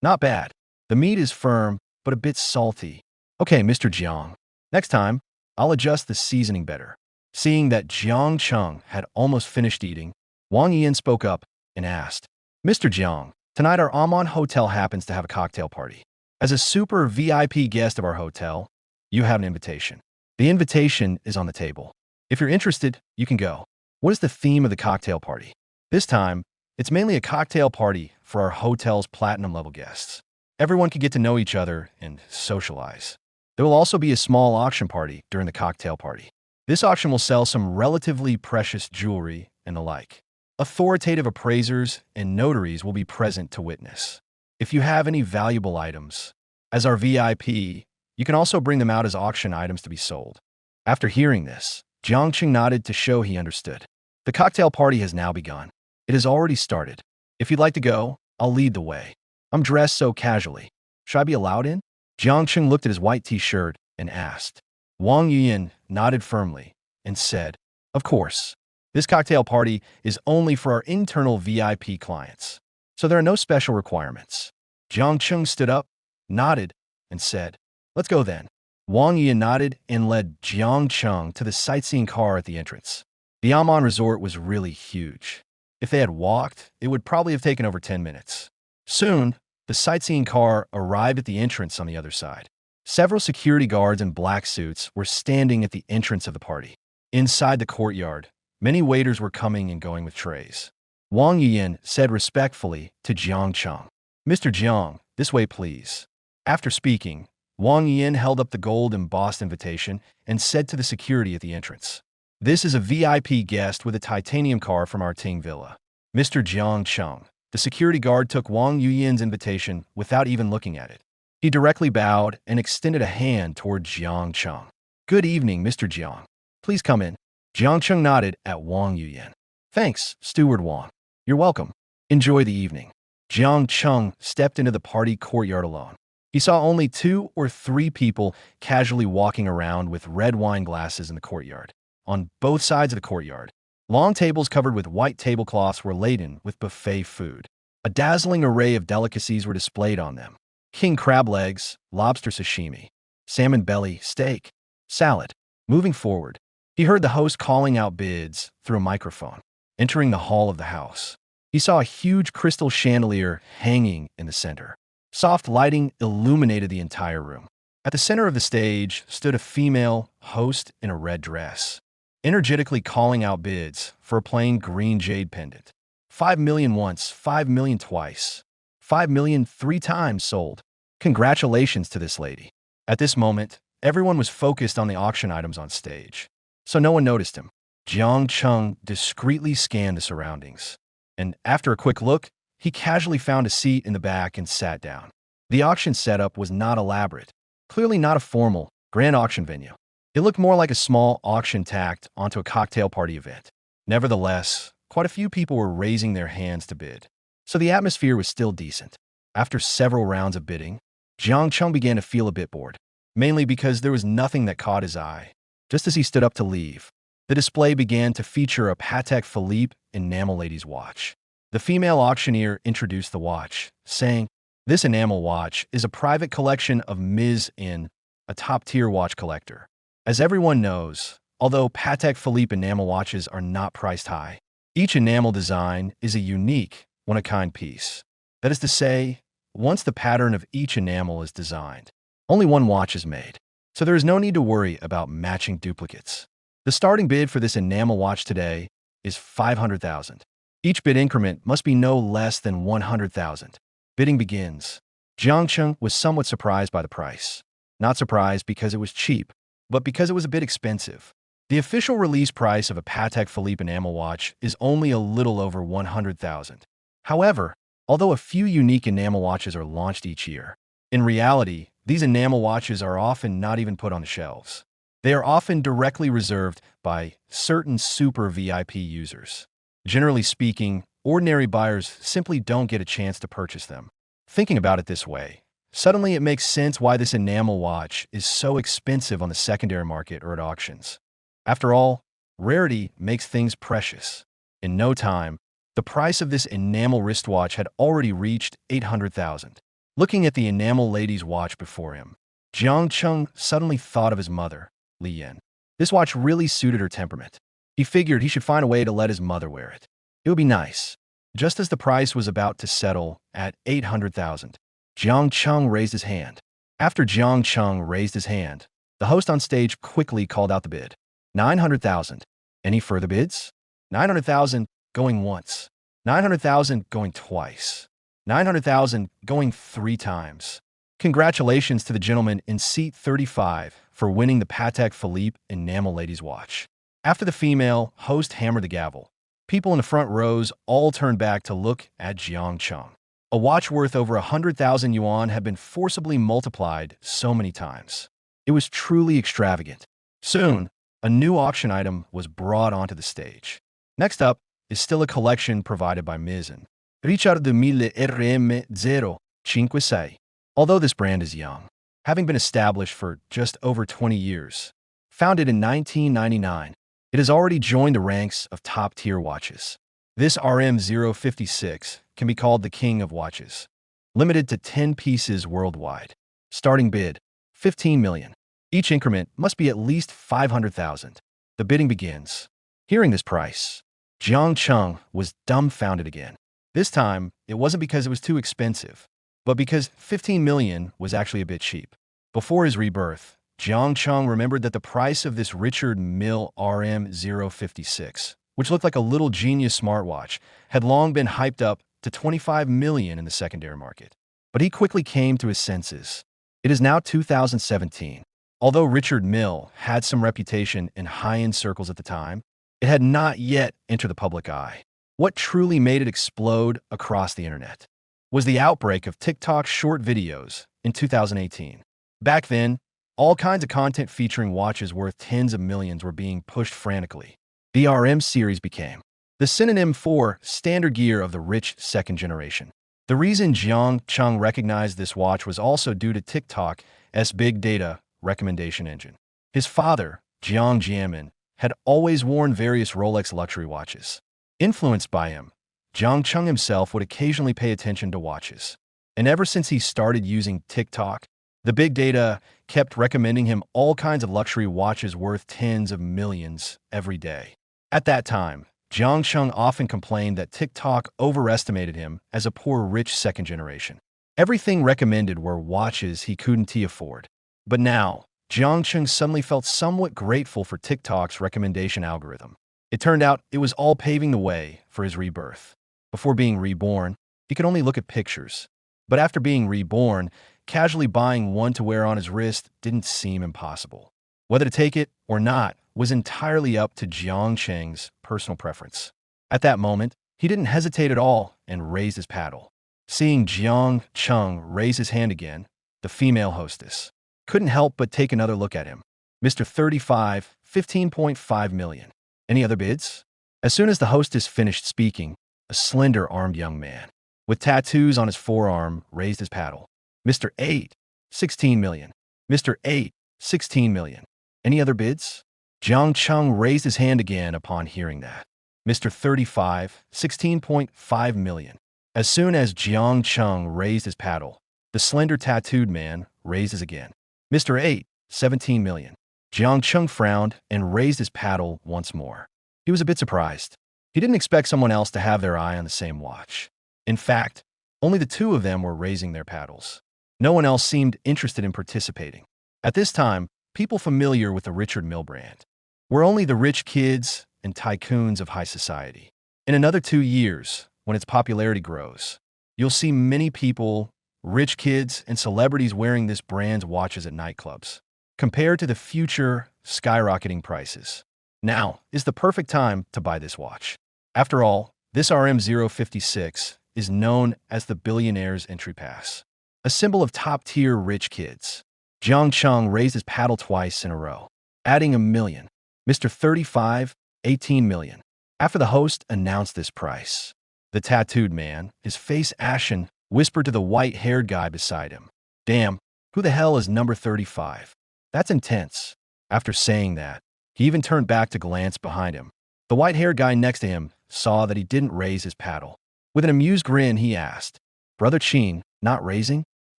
Not bad. The meat is firm, but a bit salty." "Okay, Mr. Jiang. Next time, I'll adjust the seasoning better." Seeing that Jiang Cheng had almost finished eating, Wang Yian spoke up and asked, "Mr. Jiang, tonight our Amman hotel happens to have a cocktail party. As a super VIP guest of our hotel, you have an invitation. The invitation is on the table. If you're interested, you can go." "What is the theme of the cocktail party?" "This time, it's mainly a cocktail party for our hotel's platinum-level guests. Everyone can get to know each other and socialize. There will also be a small auction party during the cocktail party. This auction will sell some relatively precious jewelry and the like. Authoritative appraisers and notaries will be present to witness. If you have any valuable items, as our VIP, you can also bring them out as auction items to be sold." After hearing this, Jiang Cheng nodded to show he understood. "The cocktail party has now begun. It has already started. If you'd like to go, I'll lead the way. I'm dressed so casually. Should I be allowed in?" Jiang Cheng looked at his white t-shirt and asked. Wang Yuyin nodded firmly and said, "Of course. This cocktail party is only for our internal VIP clients, so there are no special requirements." Jiang Cheng stood up, nodded, and said, "Let's go then." Wang Yuyin nodded and led Jiang Cheng to the sightseeing car at the entrance. The Amman resort was really huge. If they had walked, it would probably have taken over 10 minutes. Soon, the sightseeing car arrived at the entrance on the other side. Several security guards in black suits were standing at the entrance of the party. Inside the courtyard, many waiters were coming and going with trays. Wang Yuyin said respectfully to Jiang Cheng, "Mr. Jiang, this way please." After speaking, Wang Yuyin held up the gold-embossed invitation and said to the security at the entrance, "This is a VIP guest with a titanium car from our Ting Villa. Mr. Jiang Cheng." The security guard took Wang Yuyin's invitation without even looking at it. He directly bowed and extended a hand toward Jiang Cheng. "Good evening, Mr. Jiang. Please come in." Jiang Cheng nodded at Wang Yuyan. Thanks, Steward Wang. You're welcome. Enjoy the evening. Jiang Cheng stepped into the party courtyard alone. He saw only 2 or 3 people casually walking around with red wine glasses in the courtyard. On both sides of the courtyard, long tables covered with white tablecloths were laden with buffet food. A dazzling array of delicacies were displayed on them. King crab legs, lobster sashimi, salmon belly, steak, salad. Moving forward, he heard the host calling out bids through a microphone. Entering the hall of the house, he saw a huge crystal chandelier hanging in the center. Soft lighting illuminated the entire room. At the center of the stage stood a female host in a red dress, energetically calling out bids for a plain green jade pendant. 5 million once, 5 million twice, 5 million 3 times sold. Congratulations to this lady. At this moment, everyone was focused on the auction items on stage, so no one noticed him. Jiang Cheng discreetly scanned the surroundings, and after a quick look, he casually found a seat in the back and sat down. The auction setup was not elaborate, clearly not a formal, grand auction venue. It looked more like a small auction tacked onto a cocktail party event. Nevertheless, quite a few people were raising their hands to bid, so the atmosphere was still decent. After several rounds of bidding, Jiang Cheng began to feel a bit bored, mainly because there was nothing that caught his eye. Just as he stood up to leave, the display began to feature a Patek Philippe enamel lady's watch. The female auctioneer introduced the watch, saying, "This enamel watch is a private collection of Ms. In, a top-tier watch collector." As everyone knows, although Patek Philippe enamel watches are not priced high, each enamel design is a unique, one-of-a-kind piece. That is to say, once the pattern of each enamel is designed, only one watch is made, so there is no need to worry about matching duplicates. The starting bid for this enamel watch today is 500,000. Each bid increment must be no less than 100,000. Bidding begins. Jiang Cheng was somewhat surprised by the price. Not surprised because it was cheap, but because it was a bit expensive. The official release price of a Patek Philippe enamel watch is only a little over 100,000. However, although a few unique enamel watches are launched each year, in reality, these enamel watches are often not even put on the shelves. They are often directly reserved by certain super VIP users. Generally speaking, ordinary buyers simply don't get a chance to purchase them. Thinking about it this way, suddenly it makes sense why this enamel watch is so expensive on the secondary market or at auctions. After all, rarity makes things precious. In no time, the price of this enamel wristwatch had already reached 800,000. Looking at the enamel lady's watch before him, Jiang Cheng suddenly thought of his mother, Li Yan. This watch really suited her temperament. He figured he should find a way to let his mother wear it. It would be nice. Just as the price was about to settle at 800,000, Jiang Cheng raised his hand. After Jiang Cheng raised his hand, the host on stage quickly called out the bid. 900,000. Any further bids? 900,000 going once. 900,000 going twice. 900,000 going 3 times. Congratulations to the gentleman in seat 35 for winning the Patek Philippe enamel lady's watch. After the female host hammered the gavel, people in the front rows all turned back to look at Jiang Cheng. A watch worth over 100,000 yuan had been forcibly multiplied so many times. It was truly extravagant. Soon, a new auction item was brought onto the stage. Next up is still a collection provided by Mizzen. Richard de Mille RM056. Although this brand is young, having been established for just over 20 years, founded in 1999, it has already joined the ranks of top-tier watches. This RM056 can be called the king of watches. Limited to 10 pieces worldwide. Starting bid, 15 million. Each increment must be at least 500,000. The bidding begins. Hearing this price, Jiang Cheng was dumbfounded again. This time, it wasn't because it was too expensive, but because 15 million was actually a bit cheap. Before his rebirth, Jiang Cheng remembered that the price of this Richard Mille RM056, which looked like a little genius smartwatch, had long been hyped up to 25 million in the secondary market. But he quickly came to his senses. It is now 2017. Although Richard Mille had some reputation in high-end circles at the time, it had not yet entered the public eye. What truly made it explode across the internet was the outbreak of TikTok short videos in 2018. Back then, all kinds of content featuring watches worth tens of millions were being pushed frantically. The RM series became the synonym for standard gear of the rich second generation. The reason Jiang Cheng recognized this watch was also due to TikTok's big data recommendation engine. His father, Jiang Cheng, had always worn various Rolex luxury watches. Influenced by him, Jiang Cheng himself would occasionally pay attention to watches. And ever since he started using TikTok, the big data kept recommending him all kinds of luxury watches worth tens of millions every day. At that time, Jiang Cheng often complained that TikTok overestimated him as a poor rich second generation. Everything recommended were watches he couldn't afford. But now, Jiang Cheng suddenly felt somewhat grateful for TikTok's recommendation algorithm. It turned out it was all paving the way for his rebirth. Before being reborn, he could only look at pictures. But after being reborn, casually buying one to wear on his wrist didn't seem impossible. Whether to take it or not was entirely up to Jiang Cheng's personal preference. At that moment, he didn't hesitate at all and raised his paddle. Seeing Jiang Cheng raise his hand again, the female hostess couldn't help but take another look at him. Mr. 35, 15.5 million. Any other bids? As soon as the hostess finished speaking, a slender-armed young man with tattoos on his forearm raised his paddle. Mr. 8, 16 million. Mr. 8, 16 million. Any other bids? Jiang Cheng raised his hand again upon hearing that. Mr. 35, 16.5 million. As soon as Jiang Cheng raised his paddle, the slender tattooed man raised his again. Mr. 8, 17 million. Jiang Cheng frowned and raised his paddle once more. He was a bit surprised. He didn't expect someone else to have their eye on the same watch. In fact, only the two of them were raising their paddles. No one else seemed interested in participating. At this time, people familiar with the Richard Mille brand were only the rich kids and tycoons of high society. In another 2 years, when its popularity grows, you'll see many people, rich kids, and celebrities wearing this brand's watches at nightclubs. Compared to the future skyrocketing prices, now is the perfect time to buy this watch. After all, this RM056 is known as the billionaire's entry pass, a symbol of top-tier rich kids. Jiang Cheng raised his paddle twice in a row, adding $1 million. Mr. 35, 18 million. After the host announced this price, the tattooed man, his face ashen, whispered to the white-haired guy beside him, "Damn, who the hell is number 35? That's intense." After saying that, he even turned back to glance behind him. The white-haired guy next to him saw that he didn't raise his paddle. With an amused grin, he asked, "Brother Cheen, not raising?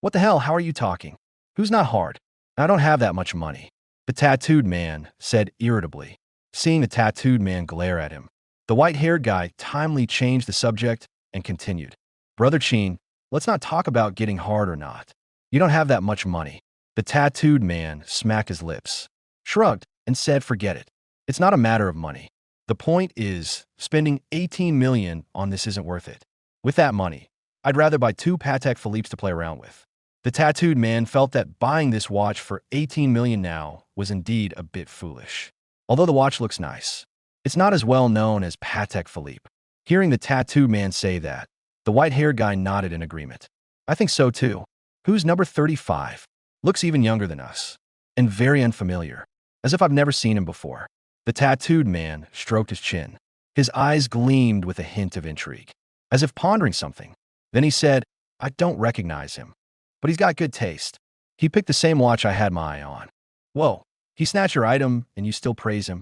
What the hell, how are you talking? Who's not hard? I don't have that much money." The tattooed man said irritably. Seeing the tattooed man glare at him, the white-haired guy timely changed the subject and continued, "Brother Cheen, let's not talk about getting hard or not. You don't have that much money." The tattooed man smacked his lips, shrugged, and said, "Forget it. It's not a matter of money. The point is, spending 18 million on this isn't worth it. With that money, I'd rather buy 2 Patek Philippe's to play around with." The tattooed man felt that buying this watch for 18 million now was indeed a bit foolish. Although the watch looks nice, it's not as well known as Patek Philippe. Hearing the tattooed man say that, the white-haired guy nodded in agreement. "I think so too. Who's number 35? Looks even younger than us. And very unfamiliar. As if I've never seen him before." The tattooed man stroked his chin. His eyes gleamed with a hint of intrigue, as if pondering something. Then he said, "I don't recognize him. But he's got good taste. He picked the same watch I had my eye on." "Whoa, he snatched your item and you still praise him?"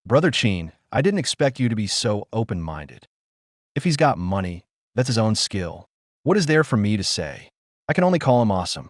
"Brother Cheen, I didn't expect you to be so open-minded. If he's got money, that's his own skill. What is there for me to say? I can only call him awesome.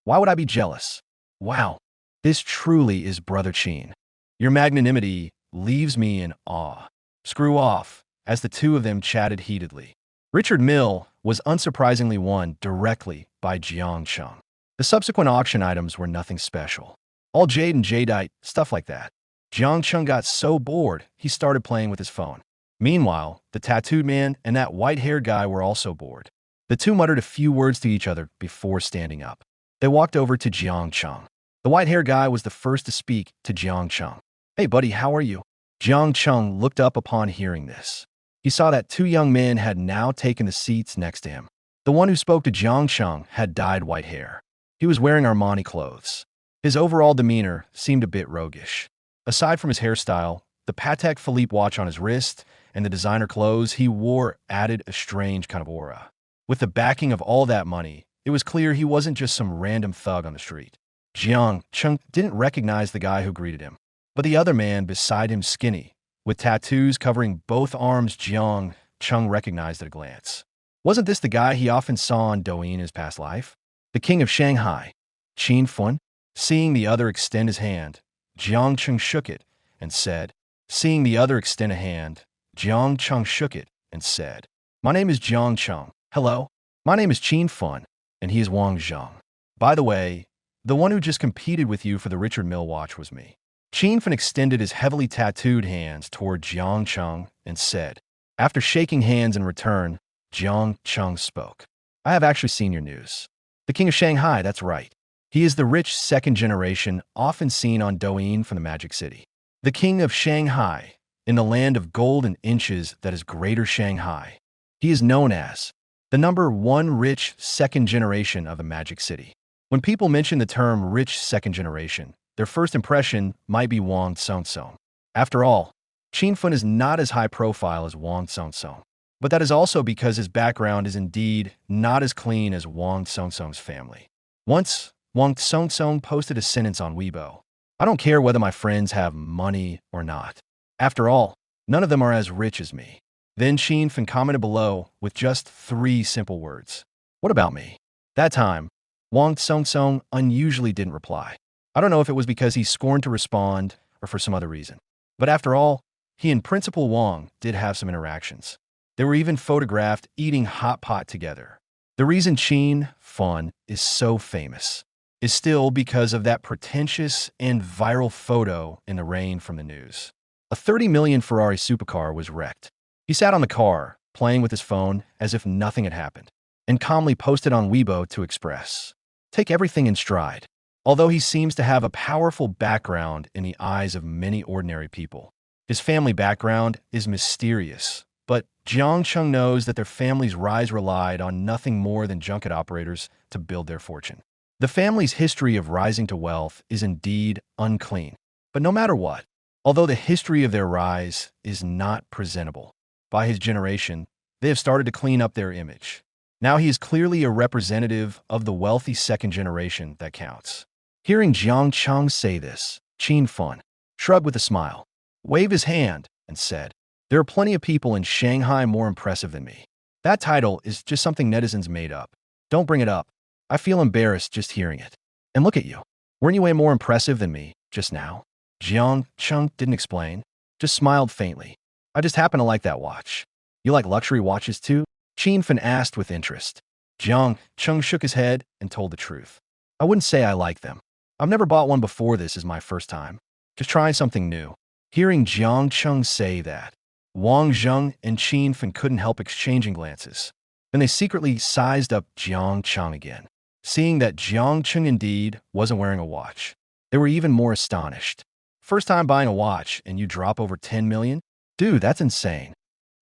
Why would I be jealous? Wow, this truly is Brother Cheen. Your magnanimity leaves me in awe." Screw off, as the two of them chatted heatedly. Richard Mille was unsurprisingly won directly by Jiang Cheng. The subsequent auction items were nothing special. All jade and jadeite, stuff like that. Jiang Cheng got so bored, he started playing with his phone. Meanwhile, the tattooed man and that white-haired guy were also bored. The two muttered a few words to each other before standing up. They walked over to Jiang Cheng. The white-haired guy was the first to speak to Jiang Cheng. "Hey buddy, how are you?" Jiang Cheng looked up upon hearing this. He saw that 2 young men had now taken the seats next to him. The one who spoke to Jiang Cheng had dyed white hair. He was wearing Armani clothes. His overall demeanor seemed a bit roguish. Aside from his hairstyle, The Patek Philippe watch on his wrist and the designer clothes he wore added a strange kind of aura. With the backing of all that money, it was clear he wasn't just some random thug on the street. Jiang Cheng didn't recognize the guy who greeted him, but the other man beside him, skinny, with tattoos covering both arms. Jiang Cheng recognized at a glance. Wasn't this the guy he often saw on Douyin in his past life? The king of Shanghai, Qin Fun? Seeing the other extend his hand, Jiang Cheng shook it and said, Seeing the other extend a hand, Jiang Cheng shook it and said, My name is Jiang Cheng. Hello, my name is Qin Fun, and he is Wang Zheng. By the way, the one who just competed with you for the Richard Mille watch was me. Qin Fun extended his heavily tattooed hands toward Jiang Cheng and said, After shaking hands in return, Jiang Cheng spoke. I have actually seen your news. The king of Shanghai, that's right. He is the rich second generation often seen on Douyin from the Magic City. The king of Shanghai, in the land of gold and inches that is Greater Shanghai. He is known as the number one rich second generation of the Magic City. When people mention the term rich second generation, their first impression might be Wang Tsung. After all, Qin Fun is not as high profile as Wang Tsung. But that is also because his background is indeed not as clean as Wang Tsung's family. Once, Wang Tsung posted a sentence on Weibo. I don't care whether my friends have money or not. After all, none of them are as rich as me. Then Qin Fun commented below with just 3 simple words. What about me? That time, Wang Tsung unusually didn't reply. I don't know if it was because he scorned to respond or for some other reason. But after all, he and Principal Wang did have some interactions. They were even photographed eating hot pot together. The reason Qin Fun is so famous is still because of that pretentious and viral photo in the rain from the news. A 30 million Ferrari supercar was wrecked. He sat on the car, playing with his phone as if nothing had happened, and calmly posted on Weibo to express, take everything in stride. Although he seems to have a powerful background in the eyes of many ordinary people, his family background is mysterious. But Jiang Cheng knows that their family's rise relied on nothing more than junket operators to build their fortune. The family's history of rising to wealth is indeed unclean. But no matter what, although the history of their rise is not presentable, by his generation, they have started to clean up their image. Now he is clearly a representative of the wealthy second generation that counts. Hearing Jiang Cheng say this, Qin Fun shrugged with a smile, waved his hand, and said, There are plenty of people in Shanghai more impressive than me. That title is just something netizens made up. Don't bring it up. I feel embarrassed just hearing it. And look at you. Weren't you way more impressive than me just now? Jiang Cheng didn't explain, just smiled faintly. I just happen to like that watch. You like luxury watches too? Qin Fun asked with interest. Jiang Cheng shook his head and told the truth. I wouldn't say I like them. I've never bought one before. This is my first time. Just trying something new. Hearing Jiang Cheng say that, Wang Zheng and Qin Fun couldn't help exchanging glances. Then they secretly sized up Jiang Cheng again. Seeing that Jiang Cheng indeed wasn't wearing a watch, they were even more astonished. First time buying a watch and you drop over 10 million? Dude, that's insane.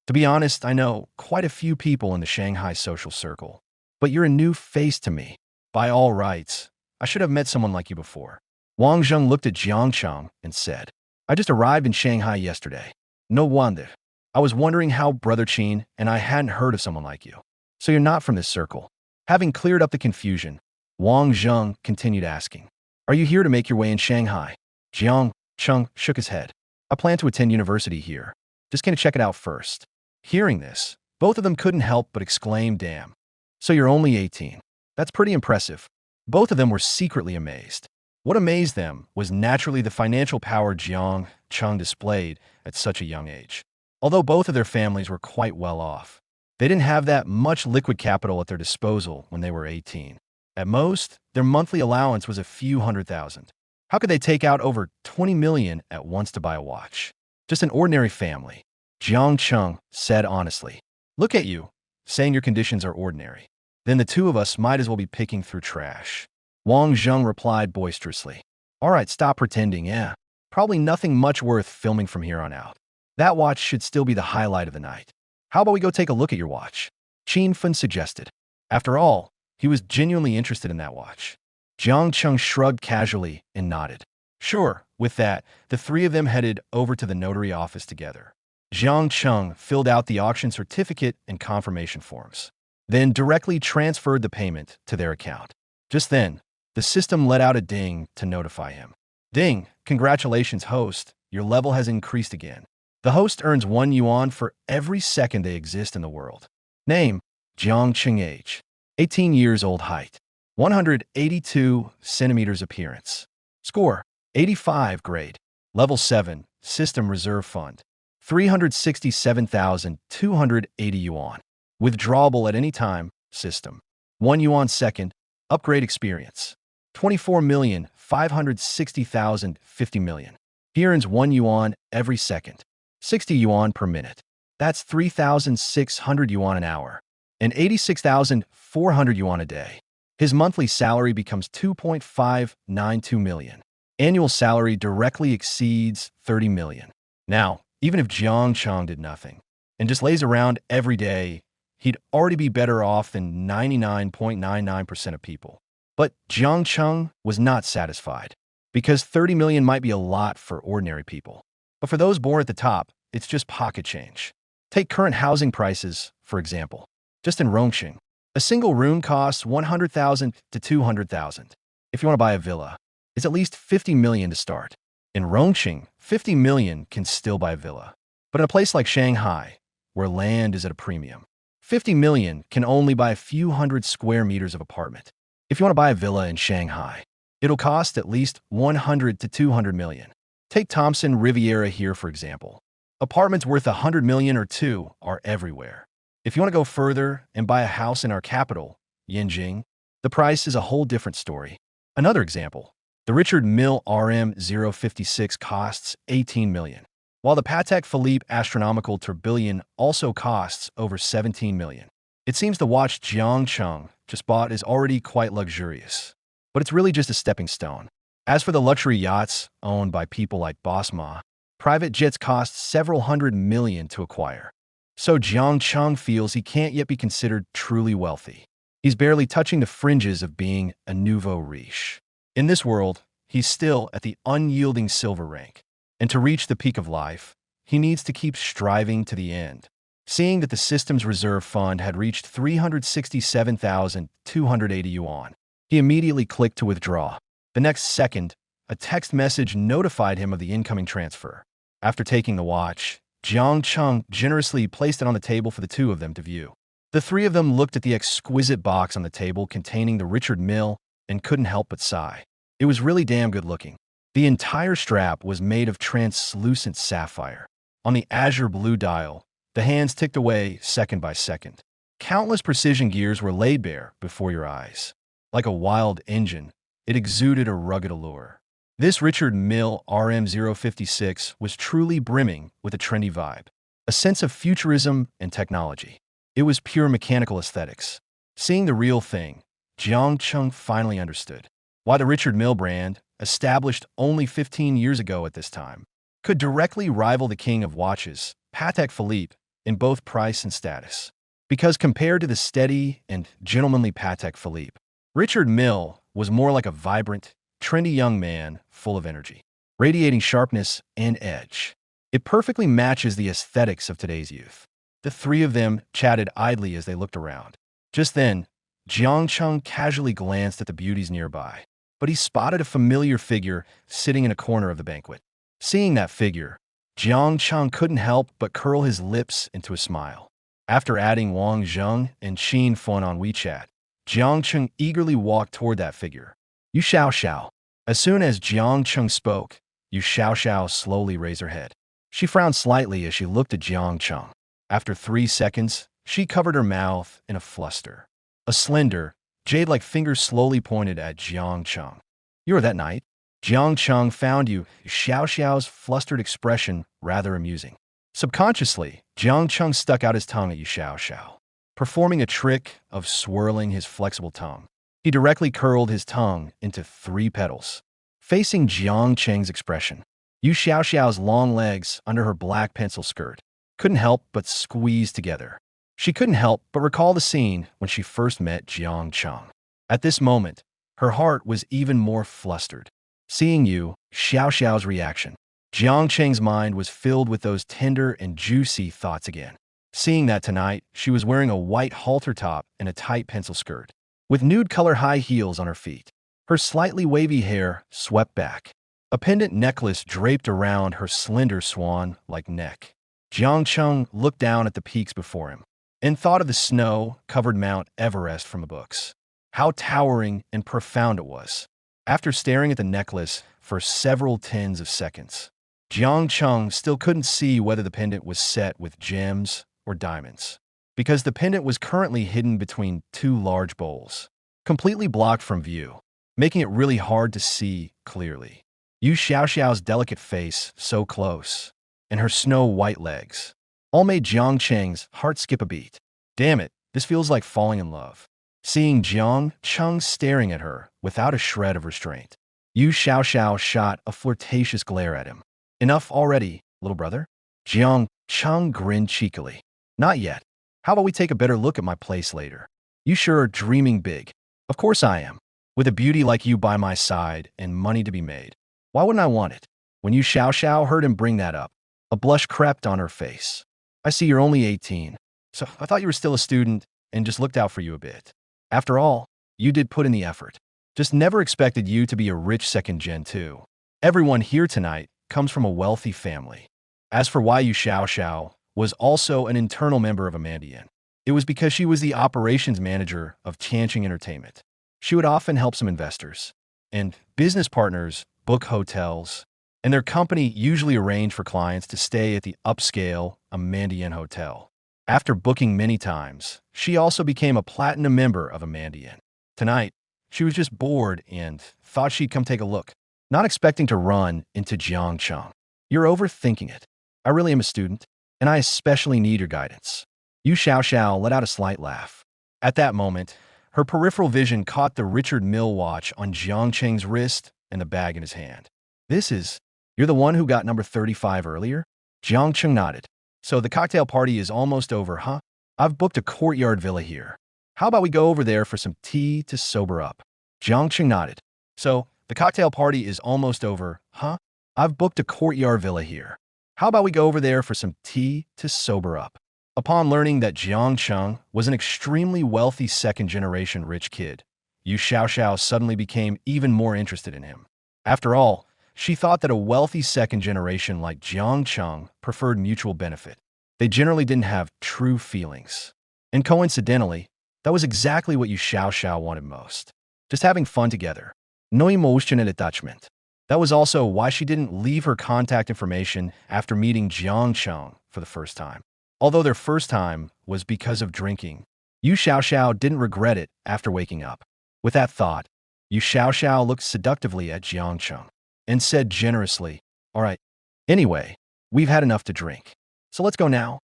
To be honest, I know quite a few people in the Shanghai social circle, but you're a new face to me. By all rights, I should have met someone like you before. Wang Zheng looked at Jiang Cheng and said, I just arrived in Shanghai yesterday. No wonder. I was wondering how Brother Qin and I hadn't heard of someone like you. So you're not from this circle. Having cleared up the confusion, Wang Zheng continued asking, Are you here to make your way in Shanghai? Jiang Cheng shook his head. I plan to attend university here. Just gonna check it out first. Hearing this, both of them couldn't help but exclaim, Damn. So you're only 18. That's pretty impressive. Both of them were secretly amazed. What amazed them was naturally the financial power Jiang Cheng displayed at such a young age. Although both of their families were quite well off, they didn't have that much liquid capital at their disposal when they were 18. At most, their monthly allowance was a few $100,000. How could they take out over 20 million at once to buy a watch? Just an ordinary family. Jiang Cheng said honestly, Look at you, saying your conditions are ordinary. Then the two of us might as well be picking through trash. Wang Zheng replied boisterously, All right, stop pretending, yeah. Probably nothing much worth filming from here on out. That watch should still be the highlight of the night. How about we go take a look at your watch? Qin Fun suggested. After all, he was genuinely interested in that watch. Jiang Cheng shrugged casually and nodded. Sure, with that, the three of them headed over to the notary office together. Jiang Cheng filled out the auction certificate and confirmation forms, then directly transferred the payment to their account. Just then, the system let out a ding to notify him. Ding, congratulations, host. Your level has increased again. The host earns 1 yuan for every second they exist in the world. Name, Jiang Cheng. Age, 18 years old. Height, 182 centimeters. Appearance, score, 85. Grade, level 7, system reserve fund, 367,280 yuan. Withdrawable at any time, system, 1 yuan second. Upgrade experience, 24,560,000, 50 million. He earns 1 yuan every second, 60 yuan per minute. That's 3,600 yuan an hour, and 86,400 yuan a day. His monthly salary becomes 2.592 million. Annual salary directly exceeds 30 million. Now, even if Jiang Cheng did nothing and just lays around every day, he'd already be better off than 99.99% of people. But Jiang Cheng was not satisfied, because 30 million might be a lot for ordinary people. But for those born at the top, it's just pocket change. Take current housing prices, for example. Just in Rongqing, a single room costs 100,000 to 200,000. If you want to buy a villa, it's at least 50 million to start. In Rongqing, 50 million can still buy a villa. But in a place like Shanghai, where land is at a premium, 50 million can only buy a few hundred square meters of apartment. If you want to buy a villa in Shanghai, it'll cost at least 100 to 200 million. Take Thompson Riviera here, for example. Apartments worth 100 million or two are everywhere. If you want to go further and buy a house in our capital, Yanjing, the price is a whole different story. Another example, the Richard Mille RM056 costs 18 million, while the Patek Philippe Astronomical Tourbillon also costs over 17 million. It seems the watch Jiang Cheng just bought is already quite luxurious, but it's really just a stepping stone. As for the luxury yachts owned by people like Boss Ma, private jets cost several hundred million to acquire. So Jiang Cheng feels he can't yet be considered truly wealthy. He's barely touching the fringes of being a nouveau riche. In this world, he's still at the unyielding silver rank. And to reach the peak of life, he needs to keep striving to the end. Seeing that the system's reserve fund had reached 367,280 yuan, he immediately clicked to withdraw. The next second, a text message notified him of the incoming transfer. After taking the watch, Jiang Cheng generously placed it on the table for the two of them to view. The three of them looked at the exquisite box on the table containing the Richard Mille and couldn't help but sigh. It was really damn good looking. The entire strap was made of translucent sapphire. On the azure blue dial, the hands ticked away second by second. Countless precision gears were laid bare before your eyes. Like a wild engine, it exuded a rugged allure. This Richard Mille RM056 was truly brimming with a trendy vibe, a sense of futurism and technology. It was pure mechanical aesthetics. Seeing the real thing, Jiang Cheng finally understood why the Richard Mille brand, established only 15 years ago at this time, could directly rival the king of watches, Patek Philippe, in both price and status. Because compared to the steady and gentlemanly Patek Philippe, Richard Mille was more like a vibrant, trendy young man full of energy, radiating sharpness and edge. It perfectly matches the aesthetics of today's youth. The three of them chatted idly as they looked around. Just then, Jiang Cheng casually glanced at the beauties nearby, but he spotted a familiar figure sitting in a corner of the banquet. Seeing that figure, Jiang Cheng couldn't help but curl his lips into a smile. After adding Wang Zheng and Xin Fun on WeChat, Jiang Cheng eagerly walked toward that figure. Yu Xiao. As soon as Jiang Cheng spoke, Yu Xiao slowly raised her head. She frowned slightly as she looked at Jiang Cheng. After 3 seconds, she covered her mouth in a fluster. A slender, jade-like finger slowly pointed at Jiang Cheng. "You were that night?" Jiang Cheng found Yu Xiao's flustered expression rather amusing. Subconsciously, Jiang Cheng stuck out his tongue at Yu Xiao, performing a trick of swirling his flexible tongue. He directly curled his tongue into 3 petals, facing Jiang Cheng's expression. Yu Xiao's long legs under her black pencil skirt couldn't help but squeeze together. She couldn't help but recall the scene when she first met Jiang Cheng. At this moment, her heart was even more flustered. Seeing Yu Xiao's reaction, Jiang Cheng's mind was filled with those tender and juicy thoughts again. Seeing that tonight, she was wearing a white halter top and a tight pencil skirt, with nude-color high heels on her feet. Her slightly wavy hair swept back. A pendant necklace draped around her slender swan-like neck. Jiang Cheng looked down at the peaks before him and thought of the snow-covered Mount Everest from the books. How towering and profound it was. After staring at the necklace for several tens of seconds, Jiang Cheng still couldn't see whether the pendant was set with gems or diamonds, because the pendant was currently hidden between two large bowls, completely blocked from view, making it really hard to see clearly. Yu Xiao's delicate face so close, and her snow-white legs, all made Jiang Cheng's heart skip a beat. Damn it, this feels like falling in love. Seeing Jiang Cheng staring at her without a shred of restraint, Yu Xiao shot a flirtatious glare at him. Enough already, little brother? Jiang Cheng grinned cheekily. Not yet. How about we take a better look at my place later? You sure are dreaming big. Of course I am. With a beauty like you by my side and money to be made. Why wouldn't I want it? When Yu Xiao heard him bring that up, a blush crept on her face. I see you're only 18, so I thought you were still a student and just looked out for you a bit. After all, you did put in the effort. Just never expected you to be a rich second gen too. Everyone here tonight comes from a wealthy family. As for why Yu Xiao was also an internal member of Amandian, it was because she was the operations manager of Jiang Cheng Entertainment. She would often help some investors and business partners book hotels, and their company usually arranged for clients to stay at the upscale Amandian Hotel. After booking many times, she also became a platinum member of Amandian. Tonight, she was just bored and thought she'd come take a look, not expecting to run into Jiang Cheng. You're overthinking it. I really am a student, and I especially need your guidance. Yu Xiao let out a slight laugh. At that moment, her peripheral vision caught the Richard Mille watch on Jiang Cheng's wrist and the bag in his hand. You're the one who got number 35 earlier? Jiang Cheng nodded. So the cocktail party is almost over, huh? I've booked a courtyard villa here. How about we go over there for some tea to sober up? Jiang Cheng nodded. So the cocktail party is almost over, huh? I've booked a courtyard villa here. How about we go over there for some tea to sober up? Upon learning that Jiang Cheng was an extremely wealthy second-generation rich kid, Yu Xiao suddenly became even more interested in him. After all, she thought that a wealthy second generation like Jiang Cheng preferred mutual benefit. They generally didn't have true feelings. And coincidentally, that was exactly what Yu Xiao wanted most. Just having fun together. No emotional attachment. That was also why she didn't leave her contact information after meeting Jiang Cheng for the first time. Although their first time was because of drinking, Yu Xiao didn't regret it after waking up. With that thought, Yu Xiao looked seductively at Jiang Cheng and said generously, "All right, anyway, we've had enough to drink. So let's go now."